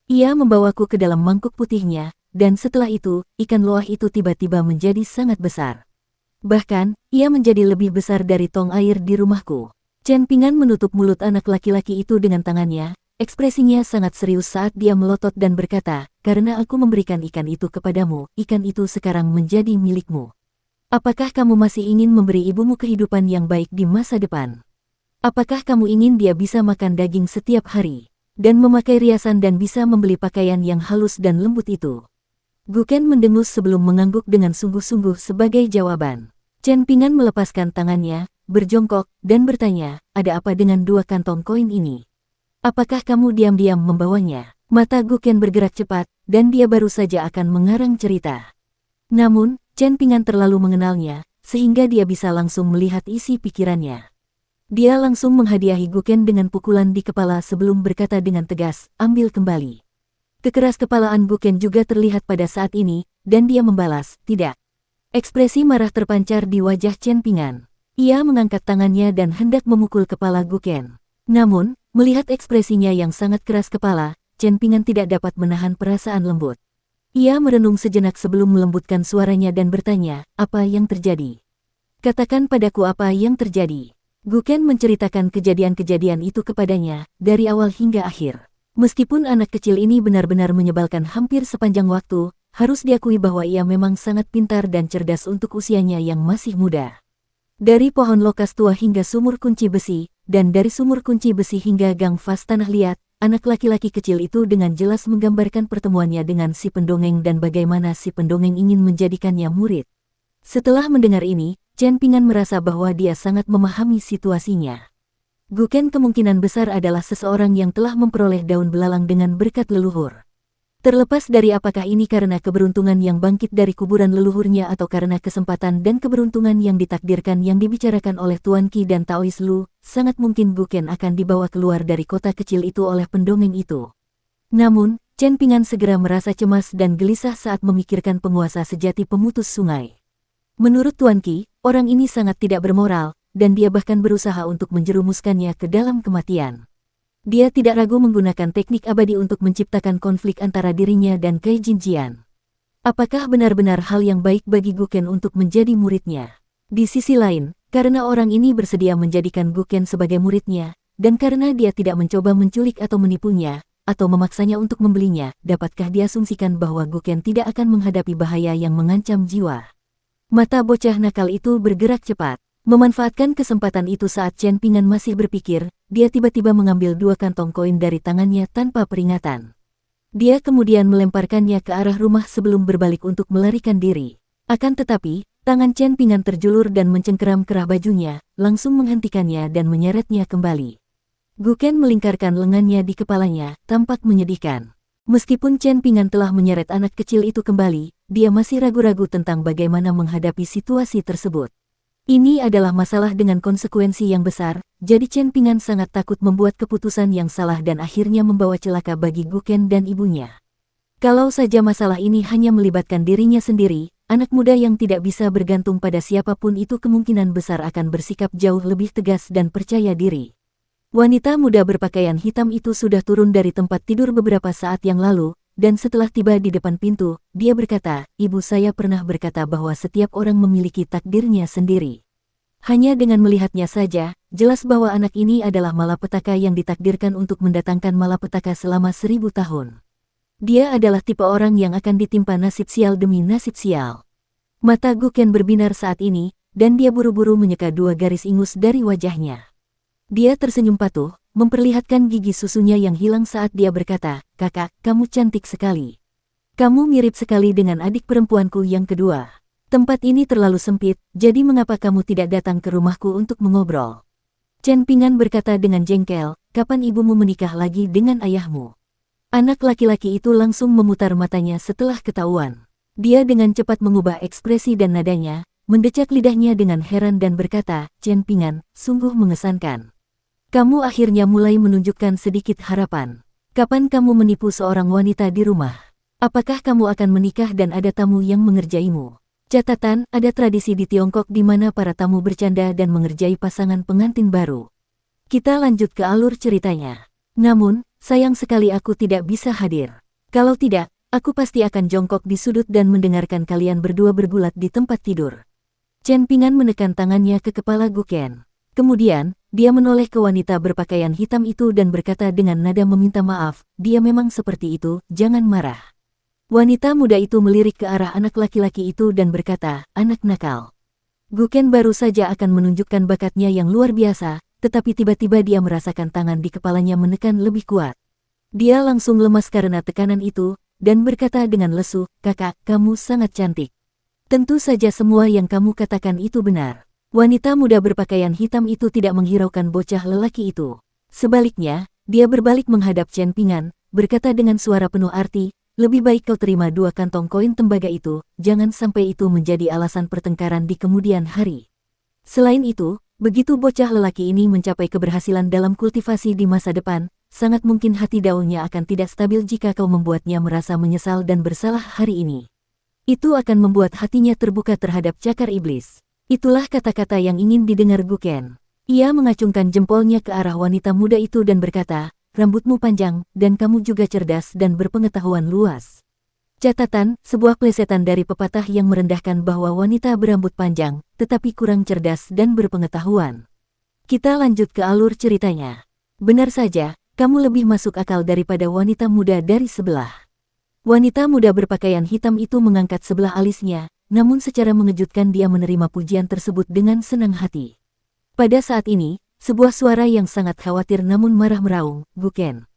S1: Ia membawaku ke dalam mangkuk putihnya, dan setelah itu, ikan loah itu tiba-tiba menjadi sangat besar. Bahkan, ia menjadi lebih besar dari tong air di rumahku." Chen Pingan menutup mulut anak laki-laki itu dengan tangannya, ekspresinya sangat serius saat dia melotot dan berkata, "Karena aku memberikan ikan itu kepadamu, ikan itu sekarang menjadi milikmu. Apakah kamu masih ingin memberi ibumu kehidupan yang baik di masa depan? Apakah kamu ingin dia bisa makan daging setiap hari, dan memakai riasan dan bisa membeli pakaian yang halus dan lembut itu?" Guken mendengus sebelum mengangguk dengan sungguh-sungguh sebagai jawaban. Chen Pingan melepaskan tangannya, berjongkok, dan bertanya, "Ada apa dengan dua kantong koin ini? Apakah kamu diam-diam membawanya?" Mata Guken bergerak cepat, dan dia baru saja akan mengarang cerita. Namun, Chen Pingan terlalu mengenalnya, sehingga dia bisa langsung melihat isi pikirannya. Dia langsung menghadiahi Guken dengan pukulan di kepala sebelum berkata dengan tegas, "Ambil kembali." Kekeras kepalaan Guken juga terlihat pada saat ini, dan dia membalas, "Tidak." Ekspresi marah terpancar di wajah Chen Pingan. Ia mengangkat tangannya dan hendak memukul kepala Guken. Namun, melihat ekspresinya yang sangat keras kepala, Chen Pingan tidak dapat menahan perasaan lembut. Ia merenung sejenak sebelum melembutkan suaranya dan bertanya, "Apa yang terjadi? Katakan padaku apa yang terjadi." Guken menceritakan kejadian-kejadian itu kepadanya, dari awal hingga akhir. Meskipun anak kecil ini benar-benar menyebalkan hampir sepanjang waktu, harus diakui bahwa ia memang sangat pintar dan cerdas untuk usianya yang masih muda. Dari pohon lokas tua hingga sumur kunci besi, dan dari sumur kunci besi hingga gang vas tanah liat, anak laki-laki kecil itu dengan jelas menggambarkan pertemuannya dengan si pendongeng dan bagaimana si pendongeng ingin menjadikannya murid. Setelah mendengar ini, Chen Pingan merasa bahwa dia sangat memahami situasinya. Guken kemungkinan besar adalah seseorang yang telah memperoleh daun belalang dengan berkat leluhur. Terlepas dari apakah ini karena keberuntungan yang bangkit dari kuburan leluhurnya atau karena kesempatan dan keberuntungan yang ditakdirkan yang dibicarakan oleh Tuan Qi dan Taois Lu, sangat mungkin Guken akan dibawa keluar dari kota kecil itu oleh pendongeng itu. Namun, Chen Pingan segera merasa cemas dan gelisah saat memikirkan penguasa sejati pemutus sungai. Menurut Tuan Qi, orang ini sangat tidak bermoral, dan dia bahkan berusaha untuk menjerumuskannya ke dalam kematian. Dia tidak ragu menggunakan teknik abadi untuk menciptakan konflik antara dirinya dan Kai Jinjian. Apakah benar-benar hal yang baik bagi Guken untuk menjadi muridnya? Di sisi lain, karena orang ini bersedia menjadikan Guken sebagai muridnya, dan karena dia tidak mencoba menculik atau menipunya, atau memaksanya untuk membelinya, dapatkah diasumsikan bahwa Guken tidak akan menghadapi bahaya yang mengancam jiwa? Mata bocah nakal itu bergerak cepat. Memanfaatkan kesempatan itu saat Chen Pingan masih berpikir, dia tiba-tiba mengambil dua kantong koin dari tangannya tanpa peringatan. Dia kemudian melemparkannya ke arah rumah sebelum berbalik untuk melarikan diri. Akan tetapi, tangan Chen Pingan terjulur dan mencengkeram kerah bajunya, langsung menghentikannya dan menyeretnya kembali. Guken melingkarkan lengannya di kepalanya, tampak menyedihkan. Meskipun Chen Pingan telah menyeret anak kecil itu kembali, dia masih ragu-ragu tentang bagaimana menghadapi situasi tersebut. Ini adalah masalah dengan konsekuensi yang besar, jadi Chen Pingan sangat takut membuat keputusan yang salah dan akhirnya membawa celaka bagi Guken dan ibunya. Kalau saja masalah ini hanya melibatkan dirinya sendiri, anak muda yang tidak bisa bergantung pada siapapun itu kemungkinan besar akan bersikap jauh lebih tegas dan percaya diri. Wanita muda berpakaian hitam itu sudah turun dari tempat tidur beberapa saat yang lalu, dan setelah tiba di depan pintu, dia berkata, "Ibu saya pernah berkata bahwa setiap orang memiliki takdirnya sendiri. Hanya dengan melihatnya saja, jelas bahwa anak ini adalah malapetaka yang ditakdirkan untuk mendatangkan malapetaka selama 1000 tahun. Dia adalah tipe orang yang akan ditimpa nasib sial demi nasib sial." Mata Guken berbinar saat ini, dan dia buru-buru menyeka 2 garis ingus dari wajahnya. Dia tersenyum patuh, memperlihatkan gigi susunya yang hilang saat dia berkata, "Kakak, kamu cantik sekali. Kamu mirip sekali dengan adik perempuanku yang kedua. Tempat ini terlalu sempit, jadi mengapa kamu tidak datang ke rumahku untuk mengobrol?" Chen Pingan berkata dengan jengkel, "Kapan ibumu menikah lagi dengan ayahmu?" Anak laki-laki itu langsung memutar matanya setelah ketahuan. Dia dengan cepat mengubah ekspresi dan nadanya, mendecak lidahnya dengan heran dan berkata, "Chen Pingan, sungguh mengesankan. Kamu akhirnya mulai menunjukkan sedikit harapan. Kapan kamu menipu seorang wanita di rumah? Apakah kamu akan menikah dan ada tamu yang mengerjaimu?" Catatan, ada tradisi di Tiongkok di mana para tamu bercanda dan mengerjai pasangan pengantin baru. Kita lanjut ke alur ceritanya. "Namun, sayang sekali aku tidak bisa hadir. Kalau tidak, aku pasti akan jongkok di sudut dan mendengarkan kalian berdua bergulat di tempat tidur." Chen Pingan menekan tangannya ke kepala Guken. Kemudian, dia menoleh ke wanita berpakaian hitam itu dan berkata dengan nada meminta maaf, "Dia memang seperti itu, jangan marah." Wanita muda itu melirik ke arah anak laki-laki itu dan berkata, "Anak nakal." Guken baru saja akan menunjukkan bakatnya yang luar biasa, tetapi tiba-tiba dia merasakan tangan di kepalanya menekan lebih kuat. Dia langsung lemas karena tekanan itu, dan berkata dengan lesu, "Kakak, kamu sangat cantik. Tentu saja semua yang kamu katakan itu benar." Wanita muda berpakaian hitam itu tidak menghiraukan bocah lelaki itu. Sebaliknya, dia berbalik menghadap Chen Pingan, berkata dengan suara penuh arti, "Lebih baik kau terima 2 kantong koin tembaga itu, jangan sampai itu menjadi alasan pertengkaran di kemudian hari. Selain itu, begitu bocah lelaki ini mencapai keberhasilan dalam kultivasi di masa depan, sangat mungkin hati daunnya akan tidak stabil jika kau membuatnya merasa menyesal dan bersalah hari ini. Itu akan membuat hatinya terbuka terhadap cakar iblis." Itulah kata-kata yang ingin didengar Guken. Ia mengacungkan jempolnya ke arah wanita muda itu dan berkata, "Rambutmu panjang, dan kamu juga cerdas dan berpengetahuan luas." Catatan, sebuah plesetan dari pepatah yang merendahkan bahwa wanita berambut panjang, tetapi kurang cerdas dan berpengetahuan. Kita lanjut ke alur ceritanya. Benar saja, kamu lebih masuk akal daripada wanita muda dari sebelah. Wanita muda berpakaian hitam itu mengangkat sebelah alisnya, namun secara mengejutkan dia menerima pujian tersebut dengan senang hati. Pada saat ini, sebuah suara yang sangat khawatir namun marah meraung, "Guken."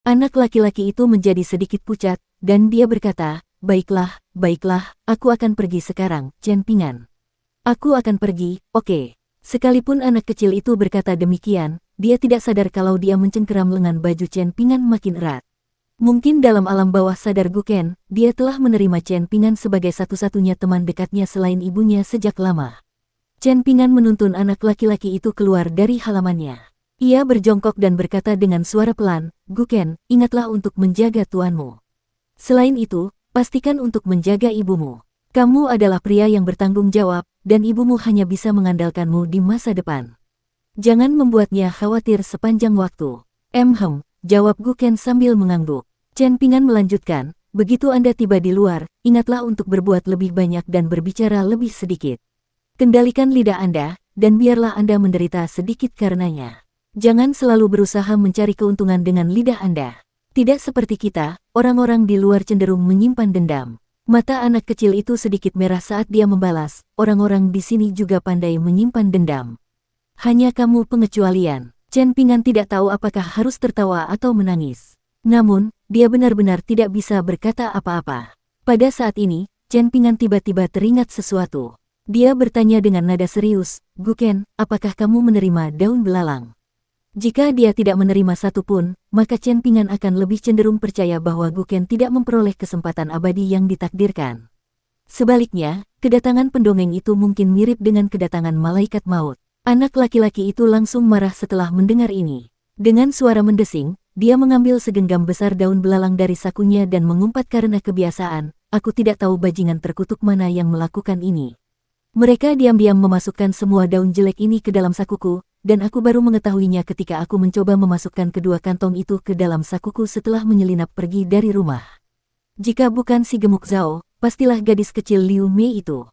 S1: Anak laki-laki itu menjadi sedikit pucat, dan dia berkata, "Baiklah, baiklah, aku akan pergi sekarang, Chen Pingan. Aku akan pergi, oke." Sekalipun anak kecil itu berkata demikian, dia tidak sadar kalau dia mencengkeram lengan baju Chen Pingan makin erat. Mungkin dalam alam bawah sadar Guken, dia telah menerima Chen Pingan sebagai satu-satunya teman dekatnya selain ibunya sejak lama. Chen Pingan menuntun anak laki-laki itu keluar dari halamannya. Ia berjongkok dan berkata dengan suara pelan, "Guken, ingatlah untuk menjaga tuanmu. Selain itu, pastikan untuk menjaga ibumu. Kamu adalah pria yang bertanggung jawab, dan ibumu hanya bisa mengandalkanmu di masa depan. Jangan membuatnya khawatir sepanjang waktu." Jawab Guken sambil mengangguk. Chen Pingan melanjutkan, "Begitu Anda tiba di luar, ingatlah untuk berbuat lebih banyak dan berbicara lebih sedikit. Kendalikan lidah Anda, dan biarlah Anda menderita sedikit karenanya. Jangan selalu berusaha mencari keuntungan dengan lidah Anda. Tidak seperti kita, orang-orang di luar cenderung menyimpan dendam." Mata anak kecil itu sedikit merah saat dia membalas, "Orang-orang di sini juga pandai menyimpan dendam. Hanya kamu pengecualian." Chen Pingan tidak tahu apakah harus tertawa atau menangis. Namun, dia benar-benar tidak bisa berkata apa-apa. Pada saat ini, Chen Pingan tiba-tiba teringat sesuatu. Dia bertanya dengan nada serius, "Guken, apakah kamu menerima daun belalang?" Jika dia tidak menerima satupun, maka Chen Pingan akan lebih cenderung percaya bahwa Guken tidak memperoleh kesempatan abadi yang ditakdirkan. Sebaliknya, kedatangan pendongeng itu mungkin mirip dengan kedatangan malaikat maut. Anak laki-laki itu langsung marah setelah mendengar ini. Dengan suara mendesing, dia mengambil segenggam besar daun belalang dari sakunya dan mengumpat karena kebiasaan, "Aku tidak tahu bajingan terkutuk mana yang melakukan ini. Mereka diam-diam memasukkan semua daun jelek ini ke dalam sakuku, dan aku baru mengetahuinya ketika aku mencoba memasukkan kedua kantong itu ke dalam sakuku setelah menyelinap pergi dari rumah." Jika bukan si gemuk Zhao, pastilah gadis kecil Liu Mei itu.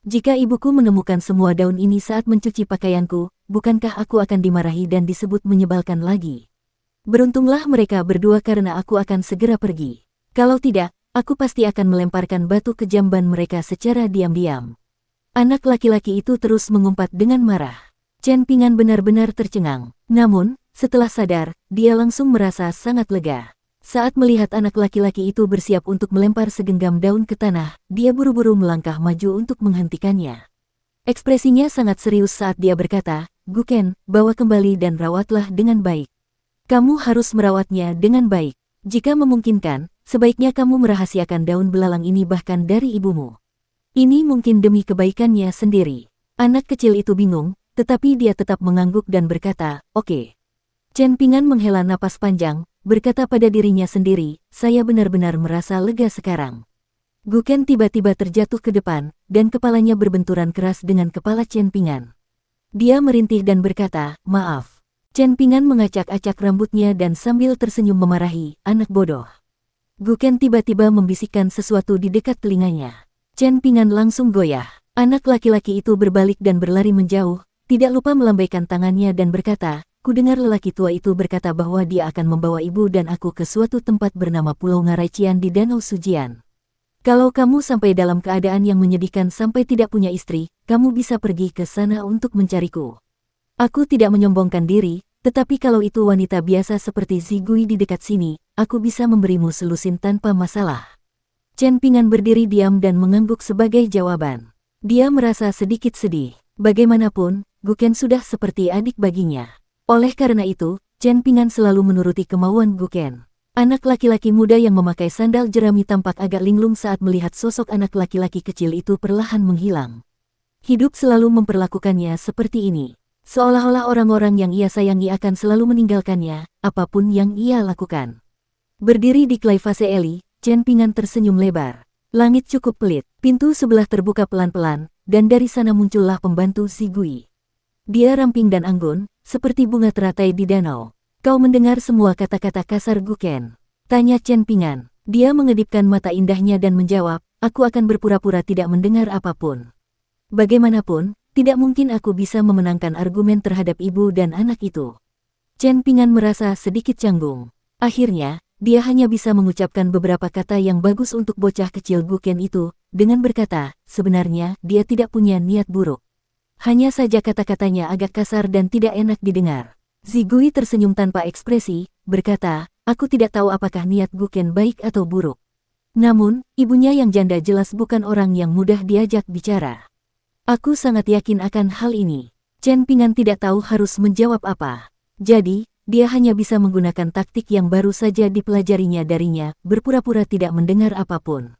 S1: Jika ibuku menemukan semua daun ini saat mencuci pakaianku, bukankah aku akan dimarahi dan disebut menyebalkan lagi? Beruntunglah mereka berdua karena aku akan segera pergi. Kalau tidak, aku pasti akan melemparkan batu ke jamban mereka secara diam-diam. Anak laki-laki itu terus mengumpat dengan marah. Chen Ping'an benar-benar tercengang. Namun, setelah sadar, dia langsung merasa sangat lega. Saat melihat anak laki-laki itu bersiap untuk melempar segenggam daun ke tanah, dia buru-buru melangkah maju untuk menghentikannya. Ekspresinya sangat serius saat dia berkata, "Guken, bawa kembali dan rawatlah dengan baik. Kamu harus merawatnya dengan baik. Jika memungkinkan, sebaiknya kamu merahasiakan daun belalang ini bahkan dari ibumu. Ini mungkin demi kebaikannya sendiri." Anak kecil itu bingung, tetapi dia tetap mengangguk dan berkata, "Oke." Chen Ping'an menghela napas panjang, berkata pada dirinya sendiri, "Saya benar-benar merasa lega sekarang." Guken tiba-tiba terjatuh ke depan, dan kepalanya berbenturan keras dengan kepala Chen Ping'an. Dia merintih dan berkata, "Maaf." Chen Ping'an mengacak-acak rambutnya dan sambil tersenyum memarahi, "Anak bodoh." Guken tiba-tiba membisikkan sesuatu di dekat telinganya. Chen Ping'an langsung goyah. Anak laki-laki itu berbalik dan berlari menjauh, tidak lupa melambaikan tangannya dan berkata, "Kudengar lelaki tua itu berkata bahwa dia akan membawa ibu dan aku ke suatu tempat bernama Pulau Ngaraician di Danau Sujian. Kalau kamu sampai dalam keadaan yang menyedihkan sampai tidak punya istri, kamu bisa pergi ke sana untuk mencariku. Aku tidak menyombongkan diri, tetapi kalau itu wanita biasa seperti Zigui di dekat sini, aku bisa memberimu selusin tanpa masalah." Chen Ping'an berdiri diam dan mengangguk sebagai jawaban. Dia merasa sedikit sedih. Bagaimanapun, Guken sudah seperti adik baginya. Oleh karena itu, Chen Ping'an selalu menuruti kemauan Guken. Anak laki-laki muda yang memakai sandal jerami tampak agak linglung saat melihat sosok anak laki-laki kecil itu perlahan menghilang. Hidup selalu memperlakukannya seperti ini. Seolah-olah orang-orang yang ia sayangi akan selalu meninggalkannya, apapun yang ia lakukan. Berdiri di Klaivase Eli, Chen Ping'an tersenyum lebar. Langit cukup pelit, pintu sebelah terbuka pelan-pelan, dan dari sana muncullah pembantu Zigui. Dia ramping dan anggun, seperti bunga teratai di danau. "Kau mendengar semua kata-kata kasar Guken?" tanya Chen Ping'an. Dia mengedipkan mata indahnya dan menjawab, "Aku akan berpura-pura tidak mendengar apapun. Bagaimanapun, tidak mungkin aku bisa memenangkan argumen terhadap ibu dan anak itu." Chen Ping'an merasa sedikit canggung. Akhirnya, dia hanya bisa mengucapkan beberapa kata yang bagus untuk bocah kecil Guken itu, dengan berkata, sebenarnya dia tidak punya niat buruk. Hanya saja kata-katanya agak kasar dan tidak enak didengar. Zigui tersenyum tanpa ekspresi, berkata, "Aku tidak tahu apakah niat Guken baik atau buruk. Namun, ibunya yang janda jelas bukan orang yang mudah diajak bicara. Aku sangat yakin akan hal ini." Chen Ping'an tidak tahu harus menjawab apa. Jadi, dia hanya bisa menggunakan taktik yang baru saja dipelajarinya darinya, berpura-pura tidak mendengar apapun.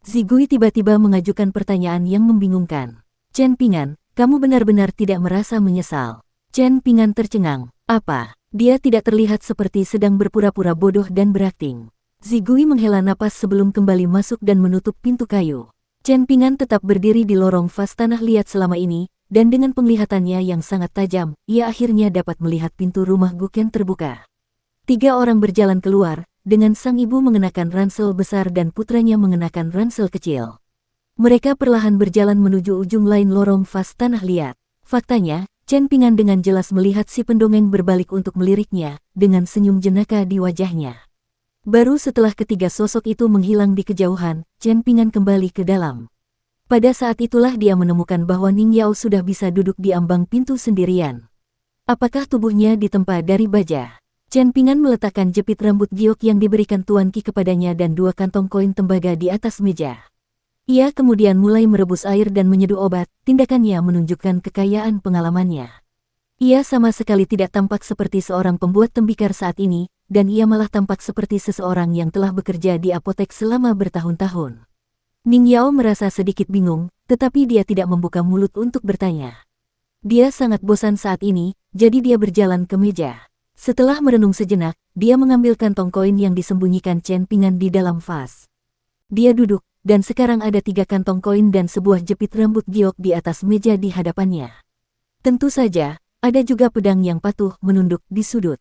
S1: Zigui tiba-tiba mengajukan pertanyaan yang membingungkan. "Chen Ping'an, kamu benar-benar tidak merasa menyesal?" Chen Ping'an tercengang. Apa? Dia tidak terlihat seperti sedang berpura-pura bodoh dan berakting. Zigui menghela napas sebelum kembali masuk dan menutup pintu kayu. Chen Ping'an tetap berdiri di lorong vas tanah liat selama ini, dan dengan penglihatannya yang sangat tajam, ia akhirnya dapat melihat pintu rumah Guken terbuka. 3 orang berjalan keluar, dengan sang ibu mengenakan ransel besar dan putranya mengenakan ransel kecil. Mereka perlahan berjalan menuju ujung lain lorong vas tanah liat. Faktanya, Chen Ping'an dengan jelas melihat si pendongeng berbalik untuk meliriknya, dengan senyum jenaka di wajahnya. Baru setelah ketiga sosok itu menghilang di kejauhan, Chen Ping'an kembali ke dalam. Pada saat itulah dia menemukan bahwa Ning Yao sudah bisa duduk di ambang pintu sendirian. Apakah tubuhnya ditempa dari baja? Chen Ping'an meletakkan jepit rambut giok yang diberikan Tuan Qi kepadanya dan 2 kantong koin tembaga di atas meja. Ia kemudian mulai merebus air dan menyeduh obat, tindakannya menunjukkan kekayaan pengalamannya. Ia sama sekali tidak tampak seperti seorang pembuat tembikar saat ini, dan ia malah tampak seperti seseorang yang telah bekerja di apotek selama bertahun-tahun. Ning Yao merasa sedikit bingung, tetapi dia tidak membuka mulut untuk bertanya. Dia sangat bosan saat ini, jadi dia berjalan ke meja. Setelah merenung sejenak, dia mengambil kantong koin yang disembunyikan Chen Ping'an di dalam vas. Dia duduk, dan sekarang ada 3 kantong koin dan sebuah jepit rambut giok di atas meja di hadapannya. Tentu saja, ada juga pedang yang patuh menunduk di sudut.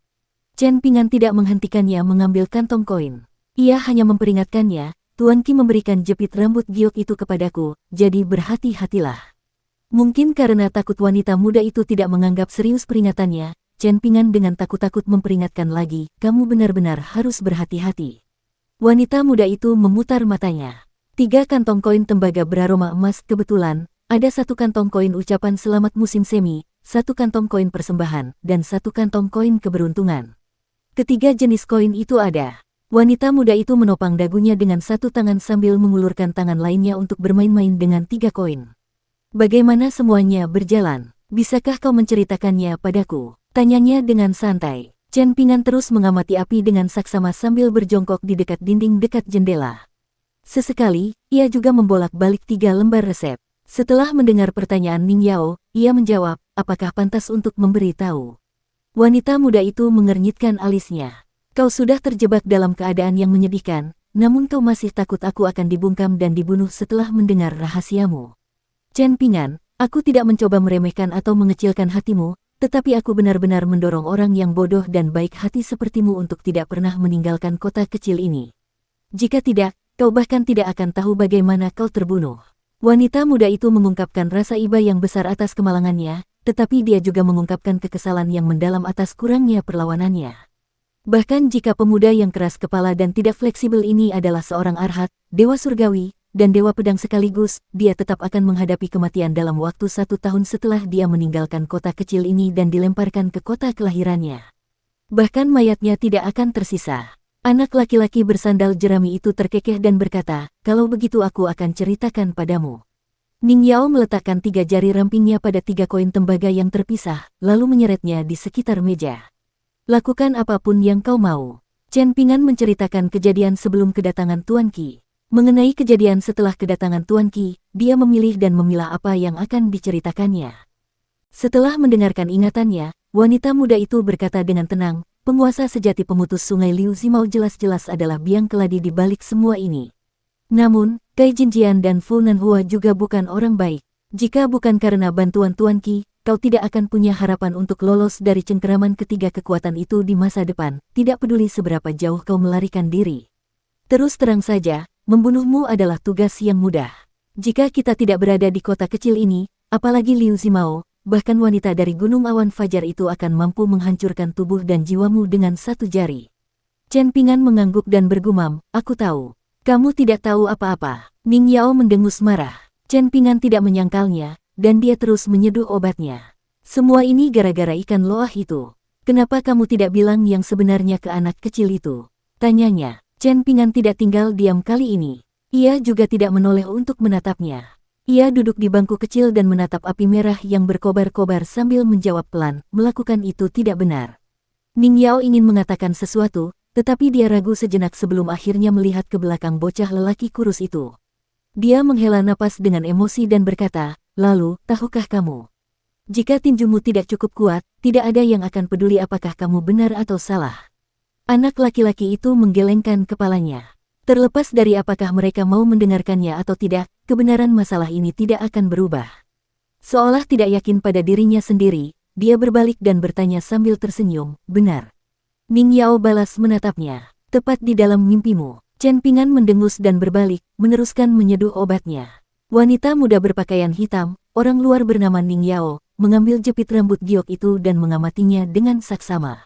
S1: Chen Ping'an tidak menghentikannya mengambil kantong koin. Ia hanya memperingatkannya, Tuan Qi memberikan jepit rambut giok itu kepadaku, jadi berhati-hatilah. Mungkin karena takut wanita muda itu tidak menganggap serius peringatannya, Chen Ping'an dengan takut-takut memperingatkan lagi, kamu benar-benar harus berhati-hati. Wanita muda itu memutar matanya. 3 kantong koin tembaga beraroma emas kebetulan, ada 1 kantong koin ucapan selamat musim semi, 1 kantong koin persembahan, dan 1 kantong koin keberuntungan. Ketiga jenis koin itu ada. Wanita muda itu menopang dagunya dengan 1 tangan sambil mengulurkan tangan lainnya untuk bermain-main dengan 3 koin. Bagaimana semuanya berjalan? Bisakah kau menceritakannya padaku? Tanyanya dengan santai. Chen Ping'an terus mengamati api dengan saksama sambil berjongkok di dekat dinding dekat jendela. Sesekali, ia juga membolak-balik 3 lembar resep. Setelah mendengar pertanyaan Ning Yao, ia menjawab, apakah pantas untuk memberi tahu? Wanita muda itu mengernyitkan alisnya. Kau sudah terjebak dalam keadaan yang menyedihkan, namun kau masih takut aku akan dibungkam dan dibunuh setelah mendengar rahasiamu. Chen Ping'an, aku tidak mencoba meremehkan atau mengecilkan hatimu, tetapi aku benar-benar mendorong orang yang bodoh dan baik hati sepertimu untuk tidak pernah meninggalkan kota kecil ini. Jika tidak, kau bahkan tidak akan tahu bagaimana kau terbunuh. Wanita muda itu mengungkapkan rasa iba yang besar atas kemalangannya, tetapi dia juga mengungkapkan kekesalan yang mendalam atas kurangnya perlawanannya. Bahkan jika pemuda yang keras kepala dan tidak fleksibel ini adalah seorang arhat, dewa surgawi, dan dewa pedang sekaligus, dia tetap akan menghadapi kematian dalam waktu 1 tahun setelah dia meninggalkan kota kecil ini dan dilemparkan ke kota kelahirannya. Bahkan mayatnya tidak akan tersisa. Anak laki-laki bersandal jerami itu terkekeh dan berkata, kalau begitu aku akan ceritakan padamu. Ning Yao meletakkan 3 jari rampingnya pada 3 koin tembaga yang terpisah, lalu menyeretnya di sekitar meja. Lakukan apapun yang kau mau. Chen Ping'an menceritakan kejadian sebelum kedatangan Tuan Qi. Mengenai kejadian setelah kedatangan Tuan Qi, dia memilih dan memilah apa yang akan diceritakannya. Setelah mendengarkan ingatannya, wanita muda itu berkata dengan tenang, penguasa sejati pemutus sungai Liu Zimao jelas-jelas adalah biang keladi di balik semua ini. Namun, Cai Jinjian dan Fu Nanhua juga bukan orang baik. Jika bukan karena bantuan Tuan Qi, kau tidak akan punya harapan untuk lolos dari cengkeraman ketiga kekuatan itu di masa depan, tidak peduli seberapa jauh kau melarikan diri. Terus terang saja, membunuhmu adalah tugas yang mudah. Jika kita tidak berada di kota kecil ini, apalagi Liu Zimao, bahkan wanita dari Gunung Awan Fajar itu akan mampu menghancurkan tubuh dan jiwamu dengan 1 jari. Chen Ping'an mengangguk dan bergumam, aku tahu. Kamu tidak tahu apa-apa. Ning Yao mendengus marah. Chen Ping'an tidak menyangkalnya, dan dia terus menyeduh obatnya. Semua ini gara-gara ikan loah itu. Kenapa kamu tidak bilang yang sebenarnya ke anak kecil itu? Tanyanya. Chen Ping'an tidak tinggal diam kali ini. Ia juga tidak menoleh untuk menatapnya. Ia duduk di bangku kecil dan menatap api merah yang berkobar-kobar sambil menjawab pelan, melakukan itu tidak benar. Ning Yao ingin mengatakan sesuatu, tetapi dia ragu sejenak sebelum akhirnya melihat ke belakang bocah lelaki kurus itu. Dia menghela napas dengan emosi dan berkata, lalu, tahukah kamu? Jika tinjumu tidak cukup kuat, tidak ada yang akan peduli apakah kamu benar atau salah. Anak laki-laki itu menggelengkan kepalanya. Terlepas dari apakah mereka mau mendengarkannya atau tidak, kebenaran masalah ini tidak akan berubah. Seolah tidak yakin pada dirinya sendiri, dia berbalik dan bertanya sambil tersenyum, benar. Ning Yao balas menatapnya, tepat di dalam mimpimu. Chen Ping'an mendengus dan berbalik, meneruskan menyeduh obatnya. Wanita muda berpakaian hitam, orang luar bernama Ning Yao, mengambil jepit rambut giok itu dan mengamatinya dengan saksama.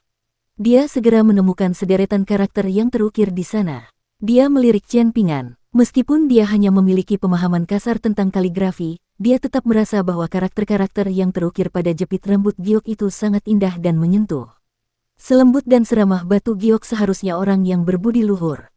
S1: Dia segera menemukan sederetan karakter yang terukir di sana. Dia melirik Chen Ping'an. Meskipun dia hanya memiliki pemahaman kasar tentang kaligrafi, dia tetap merasa bahwa karakter-karakter yang terukir pada jepit rambut giok itu sangat indah dan menyentuh. Selembut dan seramah batu giok seharusnya orang yang berbudi luhur.